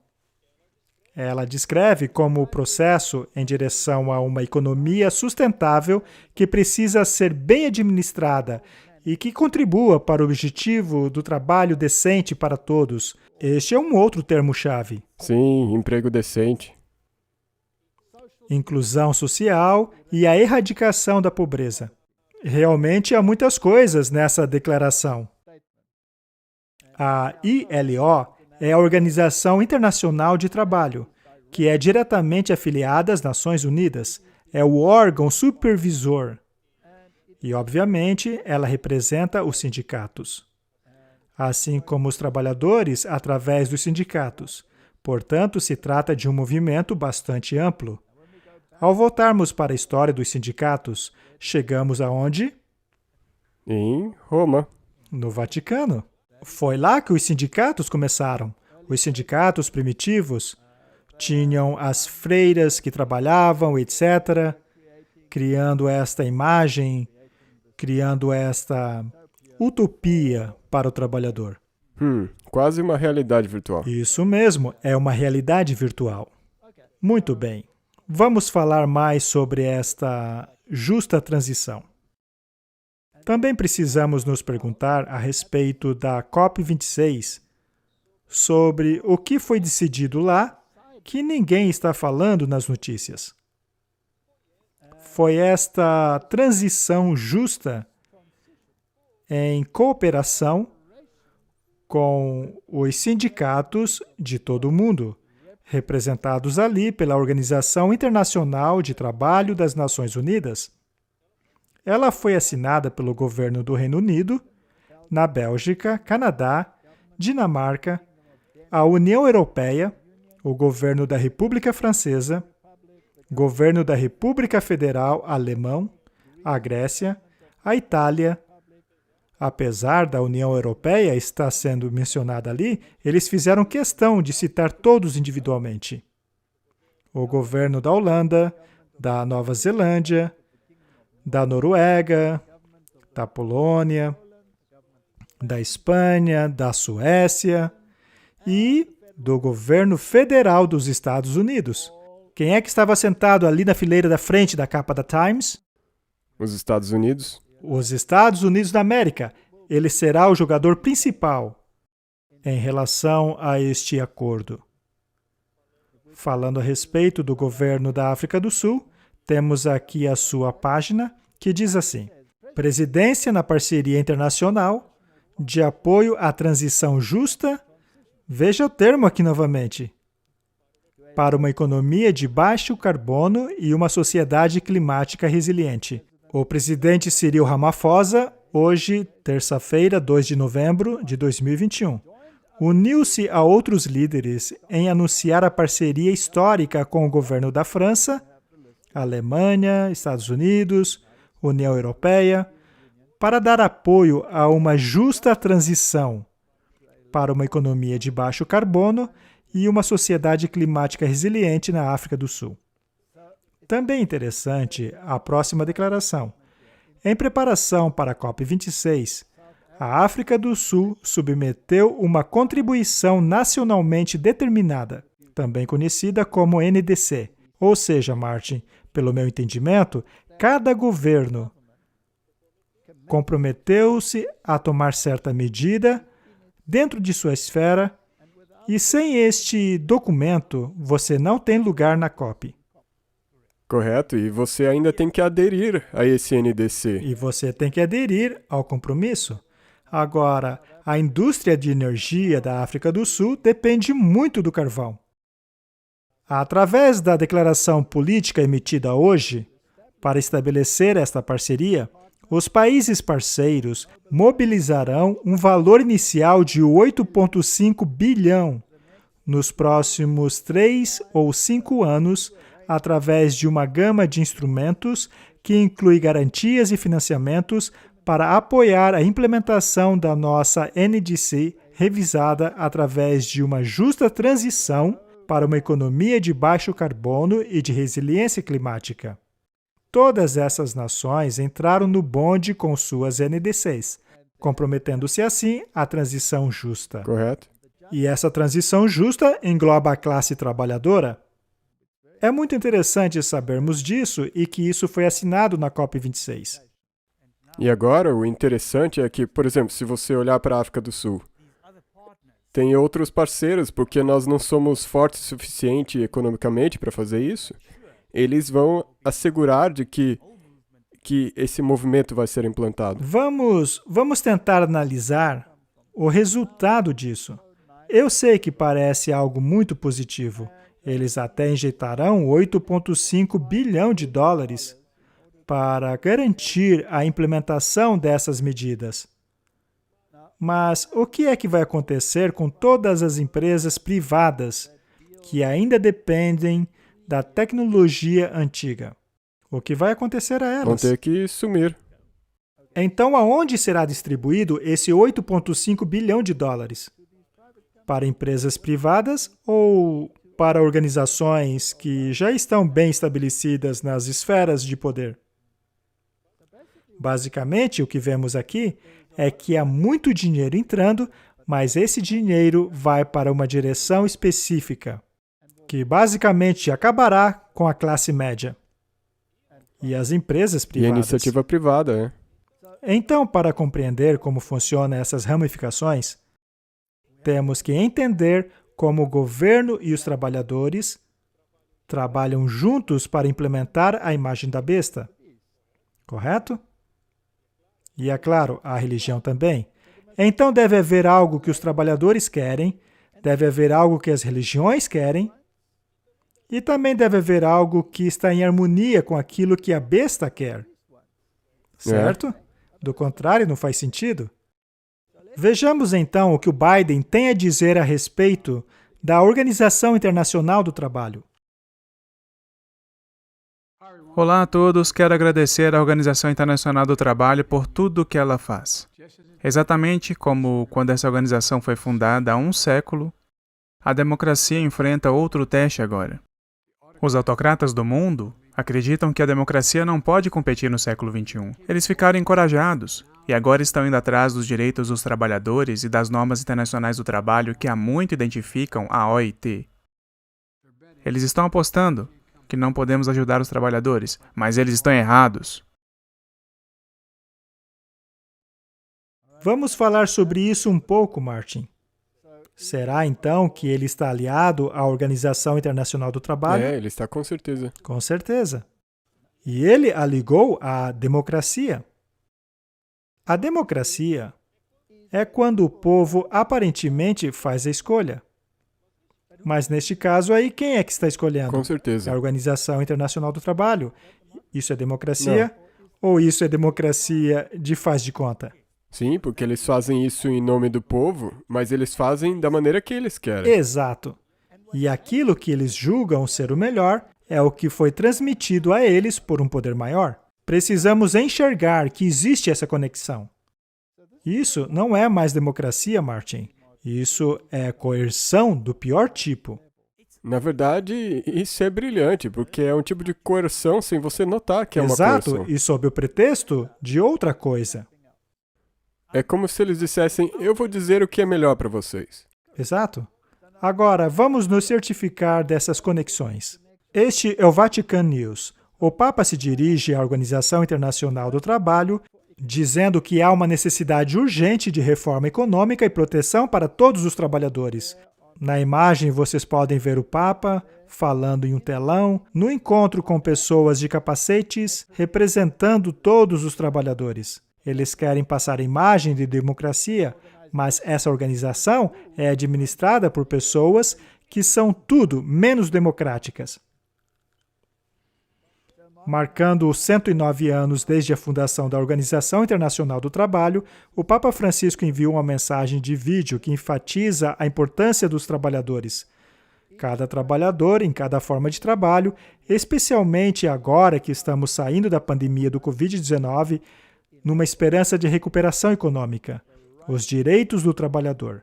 Ela descreve como o processo em direção a uma economia sustentável que precisa ser bem administrada e que contribua para o objetivo do trabalho decente para todos. Este é um outro termo-chave. Sim, emprego decente. Inclusão social e a erradicação da pobreza. Realmente há muitas coisas nessa declaração. A ILO é a Organização Internacional de Trabalho, que é diretamente afiliada às Nações Unidas. É o órgão supervisor. E, obviamente, ela representa os sindicatos, assim como os trabalhadores através dos sindicatos. Portanto, se trata de um movimento bastante amplo. Ao voltarmos para a história dos sindicatos, chegamos aonde? Em Roma. No Vaticano. Foi lá que os sindicatos começaram. Os sindicatos primitivos tinham as freiras que trabalhavam, etc., criando esta imagem, criando esta utopia para o trabalhador. Quase uma realidade virtual. Isso mesmo, é uma realidade virtual. Muito bem. Vamos falar mais sobre esta justa transição. Também precisamos nos perguntar a respeito da COP26, sobre o que foi decidido lá que ninguém está falando nas notícias. Foi esta transição justa em cooperação com os sindicatos de todo o mundo, representados ali pela Organização Internacional de Trabalho das Nações Unidas. Ela foi assinada pelo governo do Reino Unido, na Bélgica, Canadá, Dinamarca, a União Europeia, o governo da República Francesa, governo da República Federal Alemão, a Grécia, a Itália. Apesar da União Europeia estar sendo mencionada ali, eles fizeram questão de citar todos individualmente. O governo da Holanda, da Nova Zelândia, da Noruega, da Polônia, da Espanha, da Suécia e do governo federal dos Estados Unidos. Quem é que estava sentado ali na fileira da frente da capa da Times? Os Estados Unidos. Os Estados Unidos da América. Ele será o jogador principal em relação a este acordo. Falando a respeito do governo da África do Sul, temos aqui a sua página, que diz assim: Presidência na Parceria Internacional de Apoio à Transição Justa, veja o termo aqui novamente, para uma economia de baixo carbono e uma sociedade climática resiliente. O presidente Cyril Ramaphosa, hoje, terça-feira, 2 de novembro de 2021, uniu-se a outros líderes em anunciar a parceria histórica com o governo da França, Alemanha, Estados Unidos, União Europeia, para dar apoio a uma justa transição para uma economia de baixo carbono e uma sociedade climática resiliente na África do Sul. Também interessante a próxima declaração. Em preparação para a COP26, a África do Sul submeteu uma contribuição nacionalmente determinada, também conhecida como NDC. Ou seja, Martin, pelo meu entendimento, cada governo comprometeu-se a tomar certa medida dentro de sua esfera, e sem este documento, você não tem lugar na COP. Correto, e você ainda tem que aderir a esse NDC. E você tem que aderir ao compromisso. Agora, a indústria de energia da África do Sul depende muito do carvão. Através da declaração política emitida hoje, para estabelecer esta parceria, os países parceiros mobilizarão um valor inicial de 8,5 bilhão nos próximos 3 ou 5 anos, através de uma gama de instrumentos que inclui garantias e financiamentos para apoiar a implementação da nossa NDC revisada através de uma justa transição para uma economia de baixo carbono e de resiliência climática. Todas essas nações entraram no bonde com suas NDCs, comprometendo-se assim à transição justa. Correto? E essa transição justa engloba a classe trabalhadora. É muito interessante sabermos disso e que isso foi assinado na COP26. E agora, o interessante é que, por exemplo, se você olhar para a África do Sul, tem outros parceiros, porque nós não somos fortes o suficiente economicamente para fazer isso. Eles vão assegurar de que esse movimento vai ser implantado. Vamos tentar analisar o resultado disso. Eu sei que parece algo muito positivo. Eles até injetarão 8,5 bilhão de dólares para garantir a implementação dessas medidas. Mas o que é que vai acontecer com todas as empresas privadas que ainda dependem da tecnologia antiga? O que vai acontecer a elas? Vão ter que sumir. Então, aonde será distribuído esse 8,5 bilhão de dólares? Para empresas privadas ou para organizações que já estão bem estabelecidas nas esferas de poder? Basicamente, o que vemos aqui é que há muito dinheiro entrando, mas esse dinheiro vai para uma direção específica, que basicamente acabará com a classe média e as empresas E a privadas. iniciativa privada, né? Então, para compreender como funcionam essas ramificações, temos que entender como o governo e os trabalhadores trabalham juntos para implementar a imagem da besta. Correto? E é claro, a religião também. Então deve haver algo que os trabalhadores querem, deve haver algo que as religiões querem, e também deve haver algo que está em harmonia com aquilo que a besta quer. Certo? Do contrário, não faz sentido. Vejamos então o que o Biden tem a dizer a respeito da Organização Internacional do Trabalho. Olá a todos, quero agradecer à Organização Internacional do Trabalho por tudo o que ela faz. Exatamente como quando essa organização foi fundada há um século, a democracia enfrenta outro teste agora. Os autocratas do mundo acreditam que a democracia não pode competir no século XXI. Eles ficaram encorajados e agora estão indo atrás dos direitos dos trabalhadores e das normas internacionais do trabalho que há muito identificam a OIT. Eles estão apostando que não podemos ajudar os trabalhadores, mas eles estão errados. Vamos falar sobre isso um pouco, Martin. Será então que ele está aliado à Organização Internacional do Trabalho? Ele está com certeza. Com certeza. E ele a ligou à democracia. A democracia é quando o povo aparentemente faz a escolha. Mas neste caso aí, quem é que está escolhendo? Com certeza. A Organização Internacional do Trabalho. Isso é democracia? Ou isso é democracia de faz de conta? Sim, porque eles fazem isso em nome do povo, mas eles fazem da maneira que eles querem. Exato. E aquilo que eles julgam ser o melhor é o que foi transmitido a eles por um poder maior. Precisamos enxergar que existe essa conexão. Isso não é mais democracia, Martin. Isso é coerção do pior tipo. Na verdade, isso é brilhante, porque é um tipo de coerção sem você notar que é uma Exato, coerção. e sob o pretexto de outra coisa. É como se eles dissessem, eu vou dizer o que é melhor para vocês. Exato. Agora, vamos nos certificar dessas conexões. Este é o Vatican News. O Papa se dirige à Organização Internacional do Trabalho, dizendo que há uma necessidade urgente de reforma econômica e proteção para todos os trabalhadores. Na imagem, vocês podem ver o Papa falando em um telão, no encontro com pessoas de capacetes, representando todos os trabalhadores. Eles querem passar a imagem de democracia, mas essa organização é administrada por pessoas que são tudo menos democráticas. Marcando os 109 anos desde a fundação da Organização Internacional do Trabalho, o Papa Francisco enviou uma mensagem de vídeo que enfatiza a importância dos trabalhadores. Cada trabalhador, em cada forma de trabalho, especialmente agora que estamos saindo da pandemia do Covid-19, numa esperança de recuperação econômica. Os direitos do trabalhador.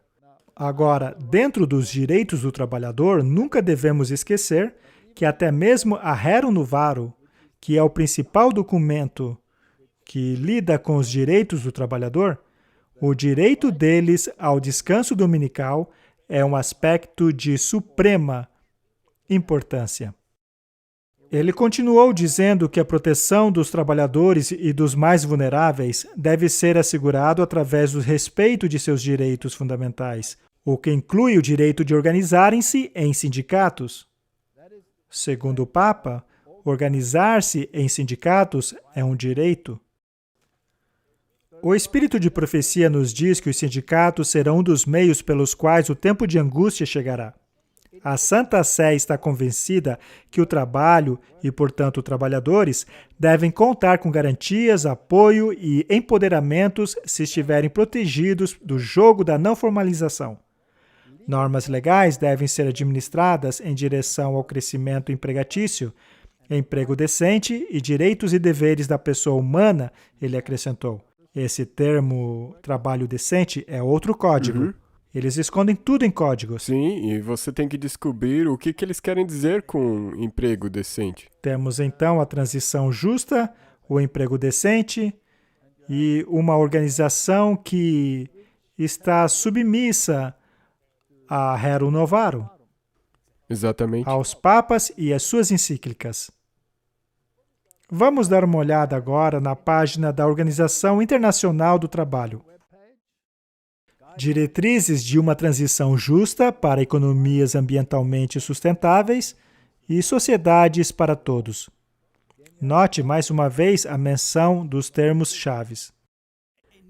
Agora, dentro dos direitos do trabalhador, nunca devemos esquecer que até mesmo a Rerum Novarum, que é o principal documento que lida com os direitos do trabalhador, o direito deles ao descanso dominical é um aspecto de suprema importância. Ele continuou dizendo que a proteção dos trabalhadores e dos mais vulneráveis deve ser assegurado através do respeito de seus direitos fundamentais, o que inclui o direito de organizarem-se em sindicatos. Segundo o Papa, organizar-se em sindicatos é um direito. O Espírito de Profecia nos diz que os sindicatos serão um dos meios pelos quais o tempo de angústia chegará. A Santa Sé está convencida que o trabalho e, portanto, os trabalhadores devem contar com garantias, apoio e empoderamentos se estiverem protegidos do jogo da não formalização. Normas legais devem ser administradas em direção ao crescimento empregatício, emprego decente e direitos e deveres da pessoa humana, ele acrescentou. Esse termo, trabalho decente, é outro código. Eles escondem tudo em códigos. Sim, e você tem que descobrir o que eles querem dizer com emprego decente. Temos, então, a transição justa, o emprego decente e uma organização que está submissa a Rerum Novarum, Exatamente. aos papas e às suas encíclicas. Vamos dar uma olhada agora na página da Organização Internacional do Trabalho. Diretrizes de uma transição justa para economias ambientalmente sustentáveis e sociedades para todos. Note mais uma vez a menção dos termos-chaves.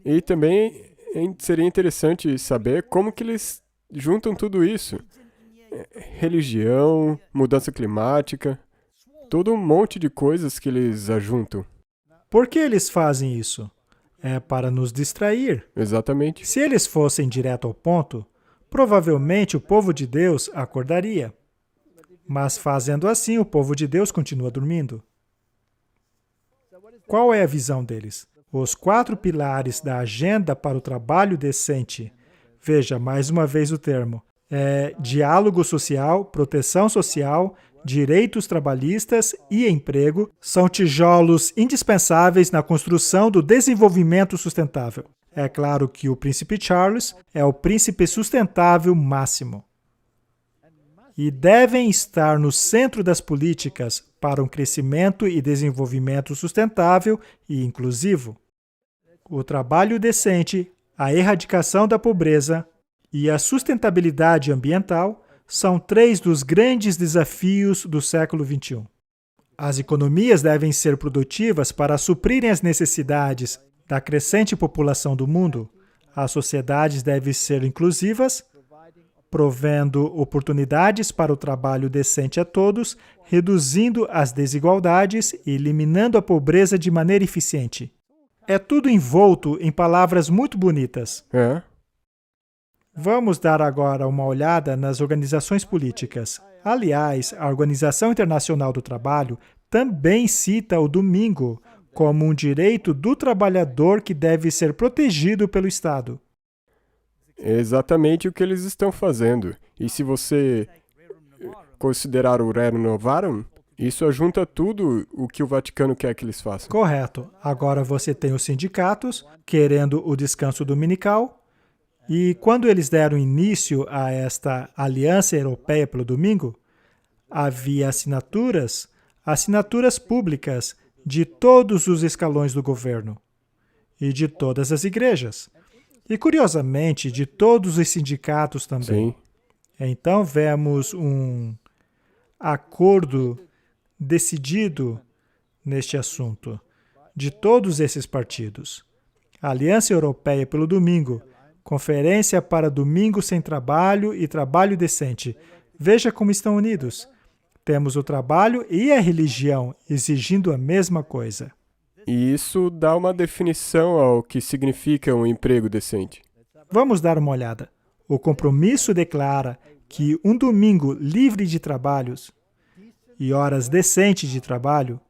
E também seria interessante saber como que eles juntam tudo isso. Religião, mudança climática, todo um monte de coisas que eles ajuntam. Por que eles fazem isso? É para nos distrair. Exatamente. Se eles fossem direto ao ponto, provavelmente o povo de Deus acordaria. Mas fazendo assim, o povo de Deus continua dormindo. Qual é a visão deles? Os 4 pilares da agenda para o trabalho decente. Veja, mais uma vez o termo. Diálogo social, proteção social, direitos trabalhistas e emprego são tijolos indispensáveis na construção do desenvolvimento sustentável. É claro que o Príncipe Charles é o príncipe sustentável máximo. E devem estar no centro das políticas para um crescimento e desenvolvimento sustentável e inclusivo. O trabalho decente, a erradicação da pobreza e a sustentabilidade ambiental são 3 dos grandes desafios do século XXI. As economias devem ser produtivas para suprirem as necessidades da crescente população do mundo. As sociedades devem ser inclusivas, provendo oportunidades para o trabalho decente a todos, reduzindo as desigualdades e eliminando a pobreza de maneira eficiente. É tudo envolto em palavras muito bonitas. Vamos dar agora uma olhada nas organizações políticas. Aliás, a Organização Internacional do Trabalho também cita o domingo como um direito do trabalhador que deve ser protegido pelo Estado. É exatamente o que eles estão fazendo. E se você considerar o Rerum Novarum, isso ajunta tudo o que o Vaticano quer que eles façam. Correto. Agora você tem os sindicatos querendo o descanso dominical. E quando eles deram início a esta Aliança Europeia pelo domingo, havia assinaturas públicas de todos os escalões do governo e de todas as igrejas. E, curiosamente, de todos os sindicatos também. Sim. Então, vemos um acordo decidido neste assunto de todos esses partidos. A Aliança Europeia pelo domingo, Conferência para Domingo Sem Trabalho e Trabalho Decente. Veja como estão unidos. Temos o trabalho e a religião exigindo a mesma coisa. E isso dá uma definição ao que significa um emprego decente. Vamos dar uma olhada. O compromisso declara que um domingo livre de trabalhos e horas decentes de trabalho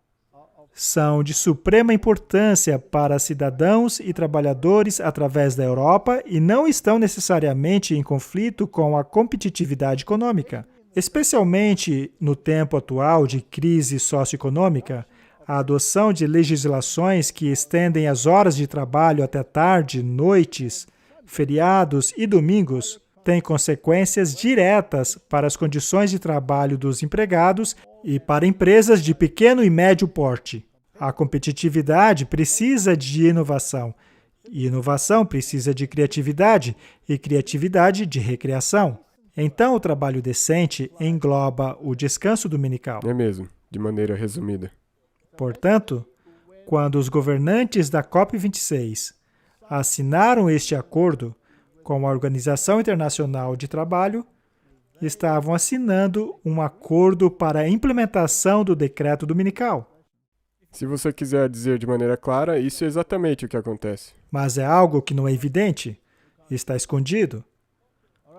são de suprema importância para cidadãos e trabalhadores através da Europa e não estão necessariamente em conflito com a competitividade econômica. Especialmente no tempo atual de crise socioeconômica, a adoção de legislações que estendem as horas de trabalho até tarde, noites, feriados e domingos tem consequências diretas para as condições de trabalho dos empregados e para empresas de pequeno e médio porte. A competitividade precisa de inovação, e inovação precisa de criatividade, e criatividade de recreação. Então, o trabalho decente engloba o descanso dominical. É mesmo, de maneira resumida. Portanto, quando os governantes da COP26 assinaram este acordo com a Organização Internacional de Trabalho, estavam assinando um acordo para a implementação do decreto dominical. Se você quiser dizer de maneira clara, isso é exatamente o que acontece. Mas é algo que não é evidente? Está escondido?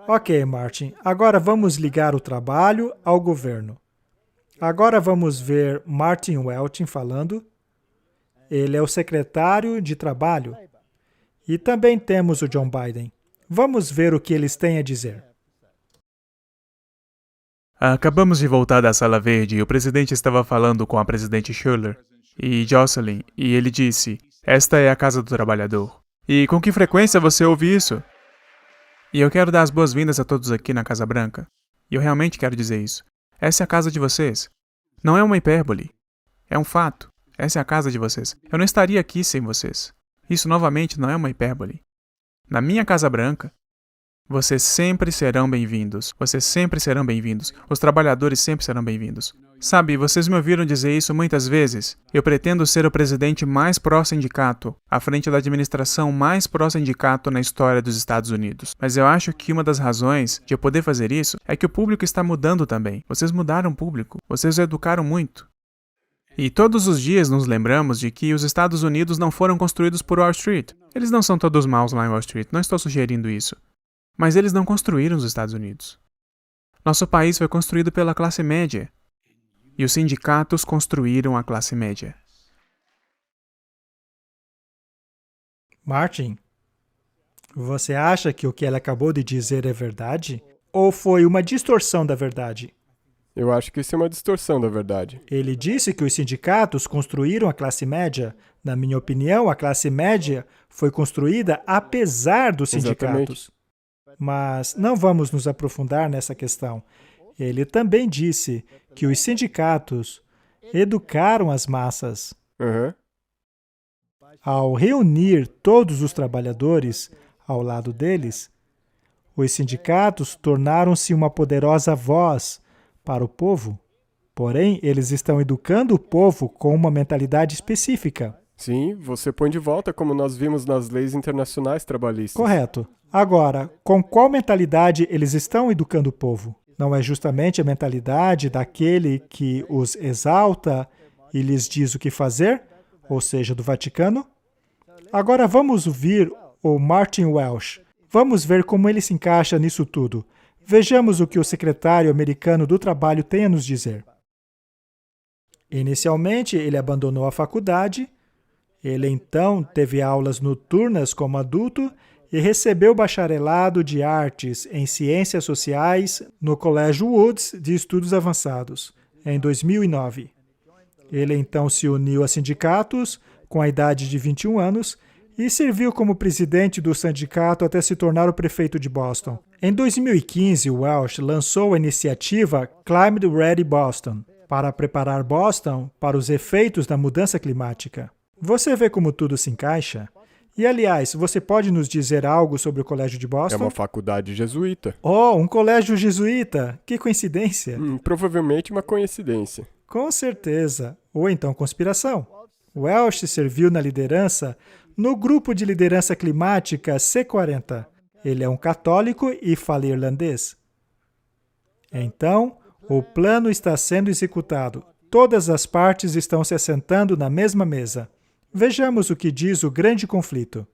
Ok, Martin, agora vamos ligar o trabalho ao governo. Agora vamos ver Martin Welch falando. Ele é o secretário de trabalho. E também temos o John Biden. Vamos ver o que eles têm a dizer. Acabamos de voltar da Sala Verde e o presidente estava falando com a presidente Schuller e Jocelyn, e ele disse, esta é a casa do trabalhador. E com que frequência você ouve isso? E eu quero dar as boas-vindas a todos aqui na Casa Branca. E eu realmente quero dizer isso. Essa é a casa de vocês. Não é uma hipérbole. É um fato. Essa é a casa de vocês. Eu não estaria aqui sem vocês. Isso, novamente, não é uma hipérbole. Na minha Casa Branca, vocês sempre serão bem-vindos. Vocês sempre serão bem-vindos. Os trabalhadores sempre serão bem-vindos. Sabe, vocês me ouviram dizer isso muitas vezes. Eu pretendo ser o presidente mais pró-sindicato, à frente da administração mais pró-sindicato na história dos Estados Unidos. Mas eu acho que uma das razões de eu poder fazer isso é que o público está mudando também. Vocês mudaram o público. Vocês o educaram muito. E todos os dias nos lembramos de que os Estados Unidos não foram construídos por Wall Street. Eles não são todos maus lá em Wall Street, não estou sugerindo isso. Mas eles não construíram os Estados Unidos. Nosso país foi construído pela classe média. E os sindicatos construíram a classe média. Martin, você acha que o que ela acabou de dizer é verdade? Ou foi uma distorção da verdade? Eu acho que isso é uma distorção da verdade. Ele disse que os sindicatos construíram a classe média. Na minha opinião, a classe média foi construída apesar dos sindicatos. Mas não vamos nos aprofundar nessa questão. Ele também disse que os sindicatos educaram as massas. Ao reunir todos os trabalhadores ao lado deles, os sindicatos tornaram-se uma poderosa voz para o povo. Porém, eles estão educando o povo com uma mentalidade específica. Sim, você põe de volta como nós vimos nas leis internacionais trabalhistas. Correto. Agora, com qual mentalidade eles estão educando o povo? Não é justamente a mentalidade daquele que os exalta e lhes diz o que fazer, ou seja, do Vaticano? Agora vamos ouvir o Martin Welch. Vamos ver como ele se encaixa nisso tudo. Vejamos o que o secretário americano do Trabalho tem a nos dizer. Inicialmente, ele abandonou a faculdade. Ele então teve aulas noturnas como adulto e recebeu bacharelado de artes em ciências sociais no Colégio Woods de Estudos Avançados, em 2009. Ele então se uniu a sindicatos com a idade de 21 anos e serviu como presidente do sindicato até se tornar o prefeito de Boston. Em 2015, Welch lançou a iniciativa Climate Ready Boston para preparar Boston para os efeitos da mudança climática. Você vê como tudo se encaixa? E, aliás, você pode nos dizer algo sobre o Colégio de Boston? É uma faculdade jesuíta. Oh, um colégio jesuíta! Que coincidência! Provavelmente uma coincidência. Com certeza. Ou então conspiração. Welch serviu na liderança no grupo de liderança climática C40. Ele é um católico e fala irlandês. Então, o plano está sendo executado. Todas as partes estão se assentando na mesma mesa. Vejamos o que diz o grande conflito.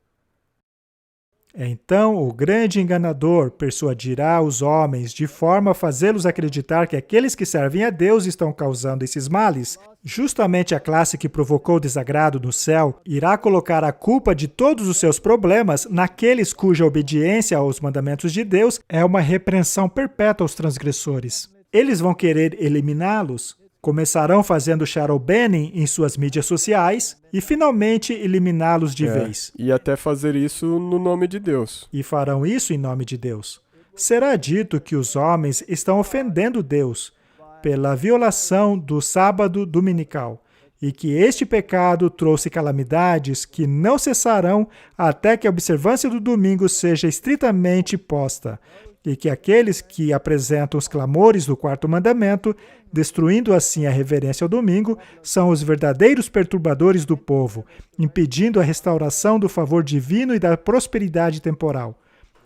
Então o grande enganador persuadirá os homens de forma a fazê-los acreditar que aqueles que servem a Deus estão causando esses males. Justamente a classe que provocou desagrado no céu irá colocar a culpa de todos os seus problemas naqueles cuja obediência aos mandamentos de Deus é uma repreensão perpétua aos transgressores. Eles vão querer eliminá-los. Começarão fazendo shadow banning em suas mídias sociais e, finalmente, eliminá-los de vez. E até fazer isso no nome de Deus. E farão isso em nome de Deus. será dito que os homens estão ofendendo Deus pela violação do sábado dominical e que este pecado trouxe calamidades que não cessarão até que a observância do domingo seja estritamente posta, e que aqueles que apresentam os clamores do quarto mandamento, destruindo assim a reverência ao domingo, são os verdadeiros perturbadores do povo, impedindo a restauração do favor divino e da prosperidade temporal.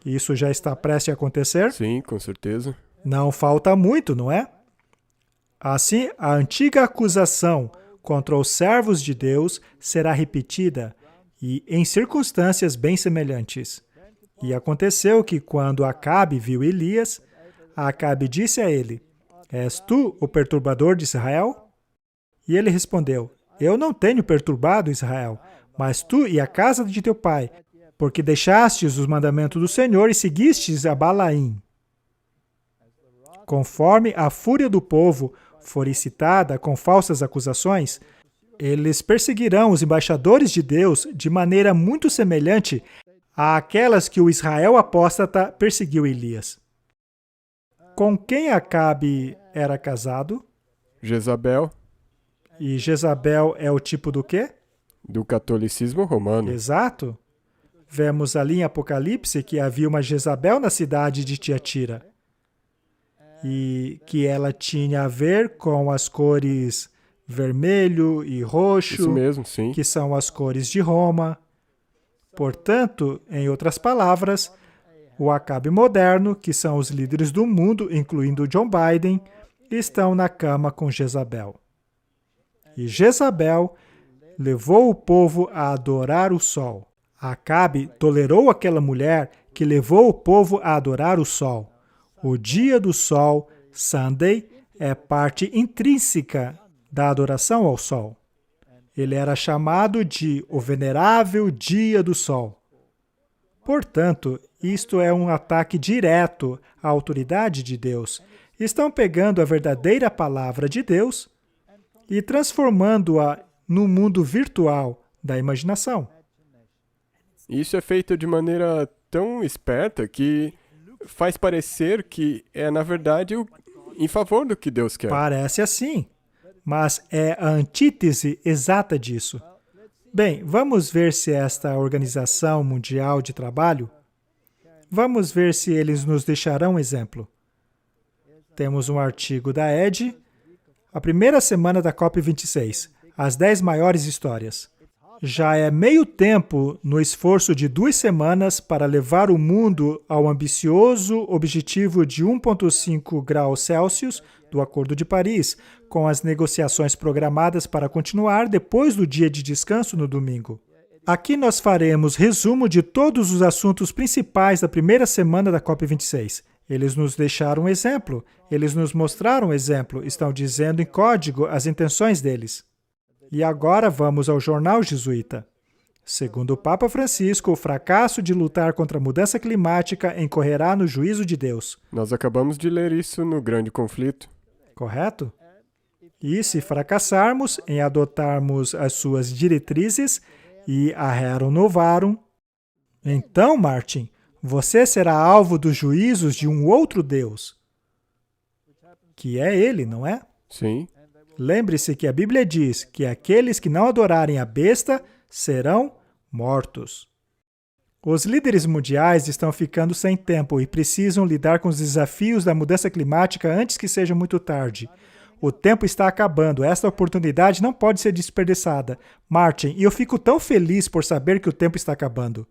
Isso já está prestes a acontecer? Sim, com certeza. Não falta muito, não é? Assim, a antiga acusação contra os servos de Deus será repetida, e em circunstâncias bem semelhantes. E aconteceu que, quando Acabe viu Elias, Acabe disse a ele: És tu o perturbador de Israel? E ele respondeu: Eu não tenho perturbado Israel, mas tu e a casa de teu pai, porque deixastes os mandamentos do Senhor e seguistes a Balaim. Conforme a fúria do povo for excitada com falsas acusações, eles perseguirão os embaixadores de Deus de maneira muito semelhante àquelas que o Israel apóstata perseguiu Elias. Com quem Acabe era casado? Jezabel, E Jezabel é o tipo do quê? do catolicismo romano. Exato. Vemos ali em Apocalipse que havia uma Jezabel na cidade de Tiatira e que ela tinha a ver com as cores vermelho e roxo, Isso mesmo, sim. que são as cores de Roma. Portanto, em outras palavras, o Acabe moderno, que são os líderes do mundo, incluindo John Biden, estão na cama com Jezabel. E Jezabel levou o povo a adorar o sol. Acabe tolerou aquela mulher que levou o povo a adorar o sol. O dia do sol, Sunday, é parte intrínseca da adoração ao sol. Ele era chamado de o venerável dia do sol. Portanto, isto é um ataque direto à autoridade de Deus. Estão pegando a verdadeira palavra de Deus e transformando-a no mundo virtual da imaginação. Isso é feito de maneira tão esperta que faz parecer que é, na verdade, em favor do que Deus quer. Parece assim, mas é a antítese exata disso. Bem, vamos ver se esta Organização Mundial de Trabalho, vamos ver se eles nos deixarão um exemplo. Temos um artigo da ED, a primeira semana da COP26, as 10 maiores histórias. Já é meio tempo no esforço de 2 semanas para levar o mundo ao ambicioso objetivo de 1,5 graus Celsius do Acordo de Paris, com as negociações programadas para continuar depois do dia de descanso no domingo. Aqui nós faremos resumo de todos os assuntos principais da primeira semana da COP26. Eles nos deixaram um exemplo, eles nos mostraram um exemplo, estão dizendo em código as intenções deles. E agora vamos ao Jornal Jesuíta. Segundo o Papa Francisco, o fracasso de lutar contra a mudança climática incorrerá no juízo de Deus. Nós acabamos de ler isso no Grande Conflito. Correto? E se fracassarmos em adotarmos as suas diretrizes e a Rerum Novarum, então, Martin, você será alvo dos juízos de um outro Deus, que é ele, não é? Sim. Lembre-se que a Bíblia diz que aqueles que não adorarem a besta serão mortos. Os líderes mundiais estão ficando sem tempo e precisam lidar com os desafios da mudança climática antes que seja muito tarde. O tempo está acabando, esta oportunidade não pode ser desperdiçada. Martin, e eu fico tão feliz por saber que o tempo está acabando.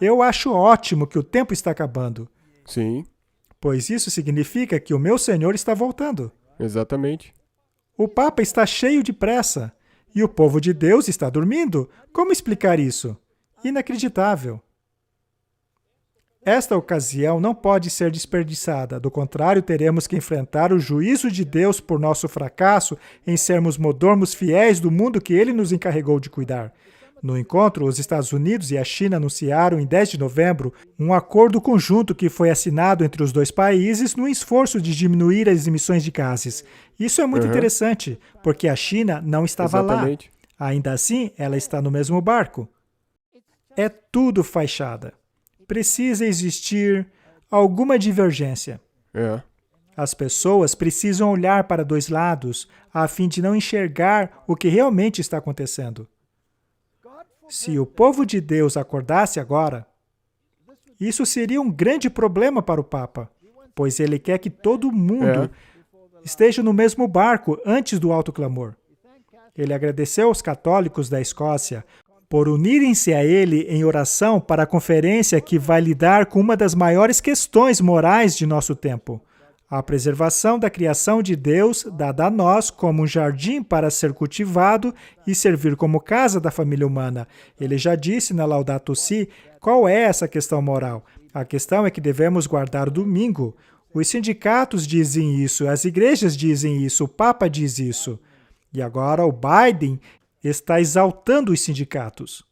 Eu acho ótimo que o tempo está acabando, Sim, pois isso significa que o meu Senhor está voltando. exatamente. O Papa está cheio de pressa e o povo de Deus está dormindo. Como explicar isso? Inacreditável. Esta ocasião não pode ser desperdiçada, do contrário, teremos que enfrentar o juízo de Deus por nosso fracasso em sermos mordomos fiéis do mundo que Ele nos encarregou de cuidar. No encontro, os Estados Unidos e a China anunciaram em 10 de novembro um acordo conjunto que foi assinado entre os dois países no esforço de diminuir as emissões de gases. Isso é muito interessante, porque a China não estava Exatamente. lá. Ainda assim, ela está no mesmo barco. É tudo fachada. Precisa existir alguma divergência. É. As pessoas precisam olhar para dois lados a fim de não enxergar o que realmente está acontecendo. Se o povo de Deus acordasse agora, isso seria um grande problema para o Papa, pois ele quer que todo mundo esteja no mesmo barco antes do alto clamor. Ele agradeceu aos católicos da Escócia por unirem-se a ele em oração para a conferência que vai lidar com uma das maiores questões morais de nosso tempo: a preservação da criação de Deus, dada a nós como um jardim para ser cultivado e servir como casa da família humana. Ele já disse na Laudato Si qual é essa questão moral. A questão é que devemos guardar o domingo. Os sindicatos dizem isso, as igrejas dizem isso, o Papa diz isso. E agora o Biden está exaltando os sindicatos.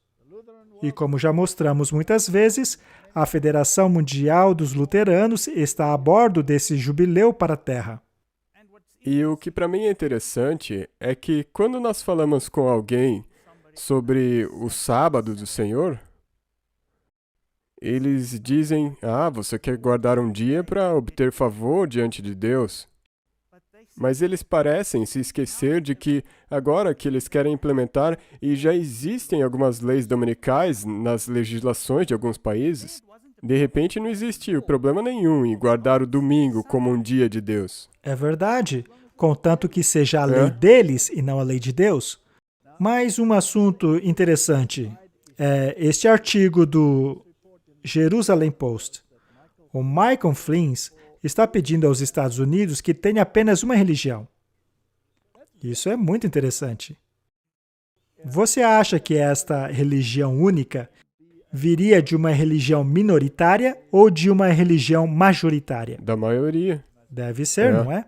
E como já mostramos muitas vezes, a Federação Mundial dos Luteranos está a bordo desse jubileu para a Terra. E o que para mim é interessante é que quando nós falamos com alguém sobre o sábado do Senhor, eles dizem, você quer guardar um dia para obter favor diante de Deus. Mas eles parecem se esquecer de que agora que eles querem implementar, e já existem algumas leis dominicais nas legislações de alguns países, de repente não existe problema nenhum em guardar o domingo como um dia de Deus. É verdade, contanto que seja a lei deles e não a lei de Deus. Mais um assunto interessante é este artigo do Jerusalem Post. O Michael Flynn está pedindo aos Estados Unidos que tenha apenas uma religião. Isso é muito interessante. Você acha que esta religião única viria de uma religião minoritária ou de uma religião majoritária? Da maioria. Deve ser, não é?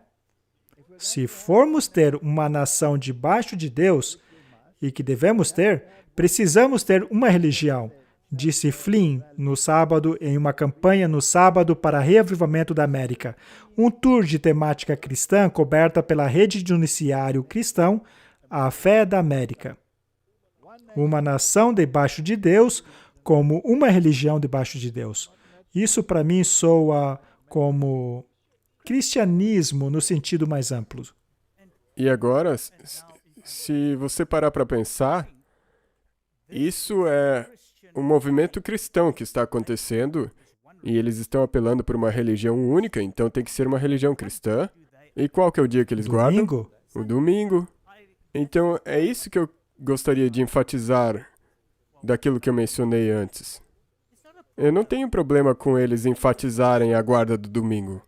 Se formos ter uma nação debaixo de Deus, e que devemos ter, precisamos ter uma religião, disse Flynn no sábado em uma campanha no sábado para reavivamento da América, um tour de temática cristã coberta pela rede de noticiário cristão, A Fé da América. Uma nação debaixo de Deus como uma religião debaixo de Deus. Isso para mim soa como cristianismo no sentido mais amplo. E agora, se você parar para pensar, isso é um movimento cristão que está acontecendo e eles estão apelando por uma religião única, então tem que ser uma religião cristã. E qual que é o dia que eles guardam? Domingo? O domingo. Então é isso que eu gostaria de enfatizar daquilo que eu mencionei antes. Eu não tenho problema com eles enfatizarem a guarda do domingo.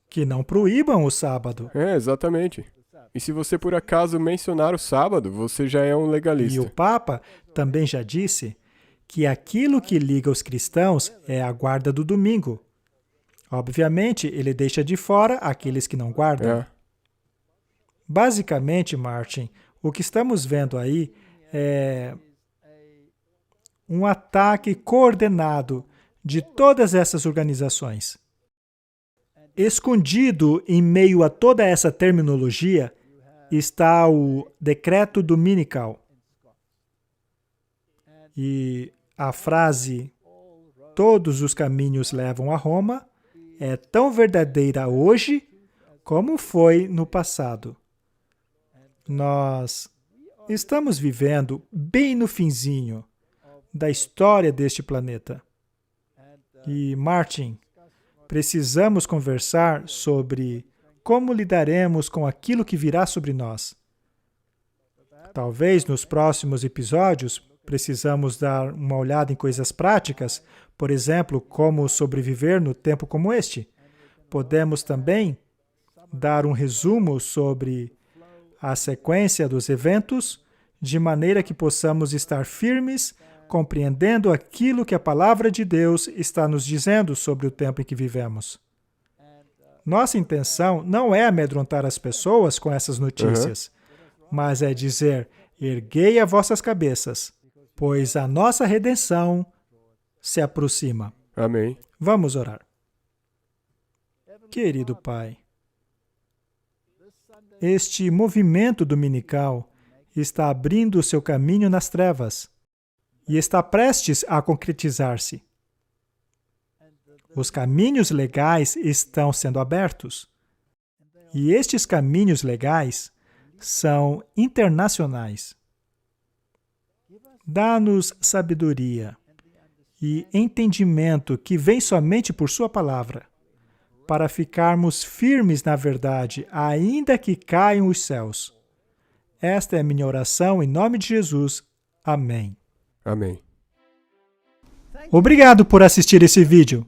Que não proíbam o sábado. É, exatamente. E se você por acaso mencionar o sábado, você já é um legalista. E o Papa também já disse que aquilo que liga os cristãos é a guarda do domingo. Obviamente, ele deixa de fora aqueles que não guardam. Basicamente, Martin, o que estamos vendo aí é um ataque coordenado de todas essas organizações. Escondido em meio a toda essa terminologia está o decreto dominical. E a frase "todos os caminhos levam a Roma" é tão verdadeira hoje como foi no passado. Nós estamos vivendo bem no finzinho da história deste planeta. E, Martin, precisamos conversar sobre como lidaremos com aquilo que virá sobre nós. Talvez nos próximos episódios precisamos dar uma olhada em coisas práticas, por exemplo, como sobreviver no tempo como este. Podemos também dar um resumo sobre a sequência dos eventos, de maneira que possamos estar firmes, compreendendo aquilo que a palavra de Deus está nos dizendo sobre o tempo em que vivemos. Nossa intenção não é amedrontar as pessoas com essas notícias, mas é dizer: erguei as vossas cabeças, pois a nossa redenção se aproxima. Amém. Vamos orar. Querido Pai, este movimento dominical está abrindo o seu caminho nas trevas e está prestes a concretizar-se. Os caminhos legais estão sendo abertos. E estes caminhos legais são internacionais. Dá-nos sabedoria e entendimento que vem somente por Sua palavra, para ficarmos firmes na verdade, ainda que caiam os céus. Esta é a minha oração em nome de Jesus. Amém. Amém. Obrigado por assistir esse vídeo.